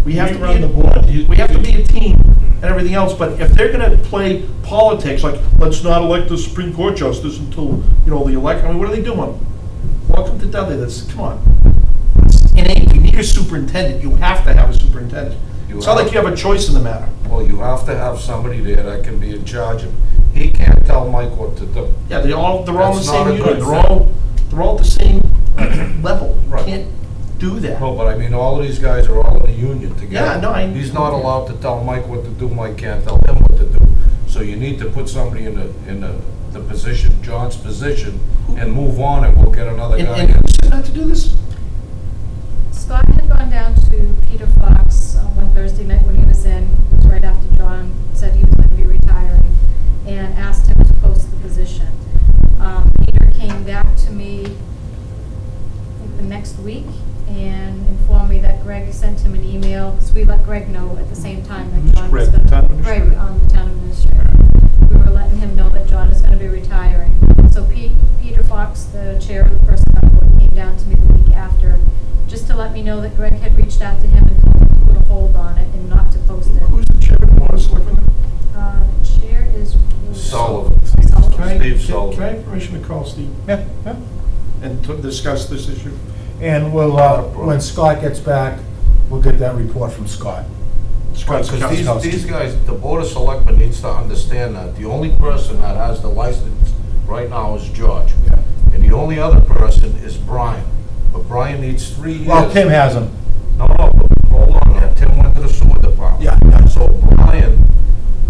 we have to be, run the board. we have to be a team and everything else, but if they're gonna play politics, like, let's not elect the Supreme Court justice until, the election, I mean, what are they doing? Welcome to Dudley, come on. It's innate, you need a superintendent, you have to have a superintendent. It's not like you have a choice in the matter. Well, you have to have somebody there that can be in charge of, he can't tell Mike what to do. Yeah, they're all in the That's same not a unit, good they're all at the same level. You Right. can't do that. No, but I mean, all of these guys are all in a union together. Yeah, no, He's not allowed to tell Mike what to do, Mike can't tell him what to do. So you need to put somebody in the position, John's position, and move on, and we'll get another And guy who in. said not to do this? Scott had gone down to Peter Fox one Thursday night when he was in, it was right after John said he was going to be retiring, and asked him to post the position. Peter came back to me, I think the next week, and informed me that Greg sent him an email, because we let Greg know at the same time that Who's John was Greg, going to. town administrator? Greg, the town administrator. We were letting him know that John is going to be retiring. So Peter Fox, the chair of the personnel board, came down to me the week after, just to let me know that Greg had reached out to him and told him to put a hold on it and not to post it. Who's the chairman of the Board of Selectmen? The chair is. Sullivan. Sullivan. Can I, Steve can Sullivan. I have permission to call Steve yeah. and to discuss this issue? And we'll, when Scott gets back, we'll get that report from Scott. Scott's Because these guys, the Board of Selectmen needs to understand that the only person that has the license right now is George. Yeah. And the only other person is Brian. But Brian needs 3 years. Well, Tim has them. No, but hold on, yeah, Tim went to the sewer department. Yeah. So Brian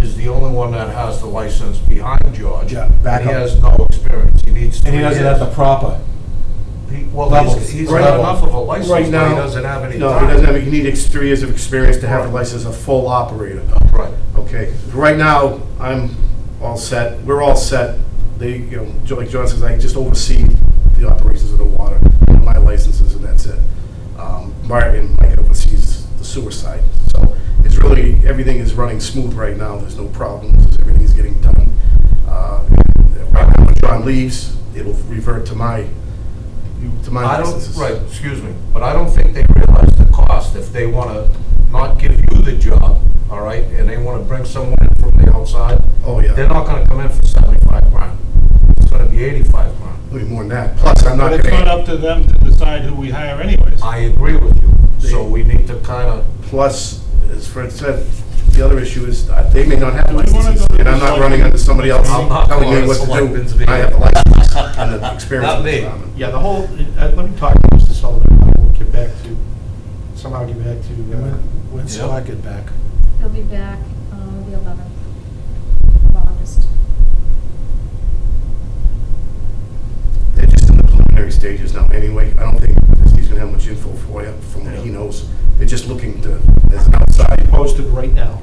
is the only one that has the license behind George. Yeah, back And he up. has no experience, he needs 3 And he years. doesn't have the proper. Well, levels. he's Right. got enough of a license, but Right he now, doesn't have any time. no, he doesn't have, you need 3 years of experience to have a Right. license, a full operator. Right. Okay, right now, I'm all set, we're all set. They, like John says, I just oversee the operations of the water, my licenses, and that's it. Martin, Mike oversees the sewer side. So it's really, everything is running smooth right now, there's no problems, everything's getting done. Right now, when John leaves, it'll revert to my I don't, licenses. right, excuse me, but I don't think they realize the cost if they wanna not give you the job, all right, and they wanna bring someone in from the outside. Oh, yeah. They're not gonna come in for 75 grand. It's gonna be 85 grand. Maybe more than that. Plus, I'm not But it's not gonna, up to them to decide who we hire anyways. I agree with you, so we need to kinda, plus, as Fred said, the other issue is they may not have Do we wanna licenses, go to and I'm the not running under somebody else I'm not telling me going what to to selectmen's do. meeting. I have the license and the experience. Not in the me. department. Yeah, the whole, let me talk to Mr. Sullivan, we'll get back to, somehow get back to, When Scott get back? He'll be back the 11th of August. They're just in the preliminary stages now anyway. I don't think he's gonna have much info for you from what he knows. They're just looking to, as an outside, posted right now,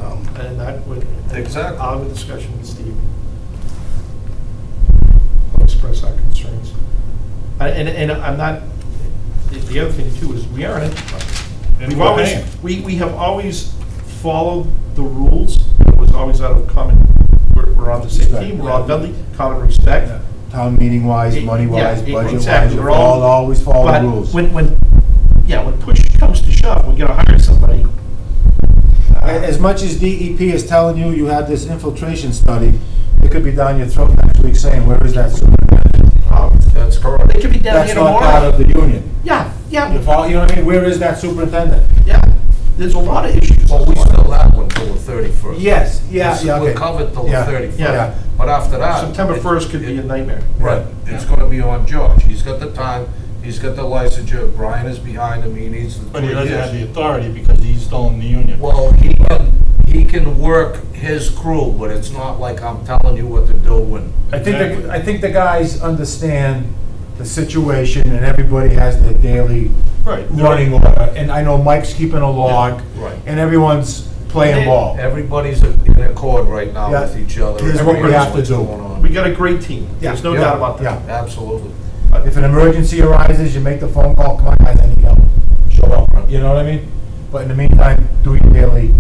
um, and that would. Exactly. I'll have a discussion with Steve. I'll express our concerns. And I'm not, the other thing too is, we are an enterprise. And We've we're always, paying. we have always followed the rules, it was always out of common, we're on the same Respect, team, we're yeah. all Dudley, common respect. Town meeting wise, Yeah, money wise, yeah, budget wise, exactly. we We're all- all always follow But the rules. when Yeah, when push comes to shove, we gotta hire somebody. As much as DEP is telling you you have this infiltration study, it could be down your throat next week saying, where is that superintendent? That's correct. They could be down That's here not part tomorrow. of the union. Yeah, You yeah, follow, you know what I mean? Where is that superintendent? yeah. There's a lot of issues. Well, we still have one till the 31st. Yes, yeah, yeah, We're okay. covered till the Yeah, 31st. yeah. But after that. September 1st could be a nightmare. Right, it's gonna be on George. He's got the time, he's got the licensure, Brian is behind him, he needs the 3 But he doesn't have the years. authority because he's still in the union. Well, he can work his crew, but it's not like I'm telling you what to do and. I think the guys understand the situation and everybody has their daily Right. running order. And I know Mike's keeping a log. Right. And everyone's playing ball. Everybody's in accord right now Yeah. with each other. Here's what we have to What's do. going on. We got a great team. There's no Yeah, doubt about that. yeah. Absolutely. If an emergency arises, you make the phone call, come on guys, I need help. Show up, you know what I mean? But in the meantime, do your daily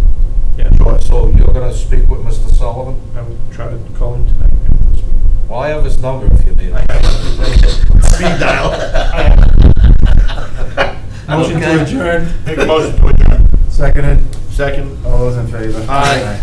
Yeah. chores. So you're gonna speak with Mr. Sullivan? I will try to call him tonight. Well, I have his number if you need it. Speed dial. Motion to Okay. adjourn, Make a motion to adjourn. seconded, Second. all those in favor? Aye.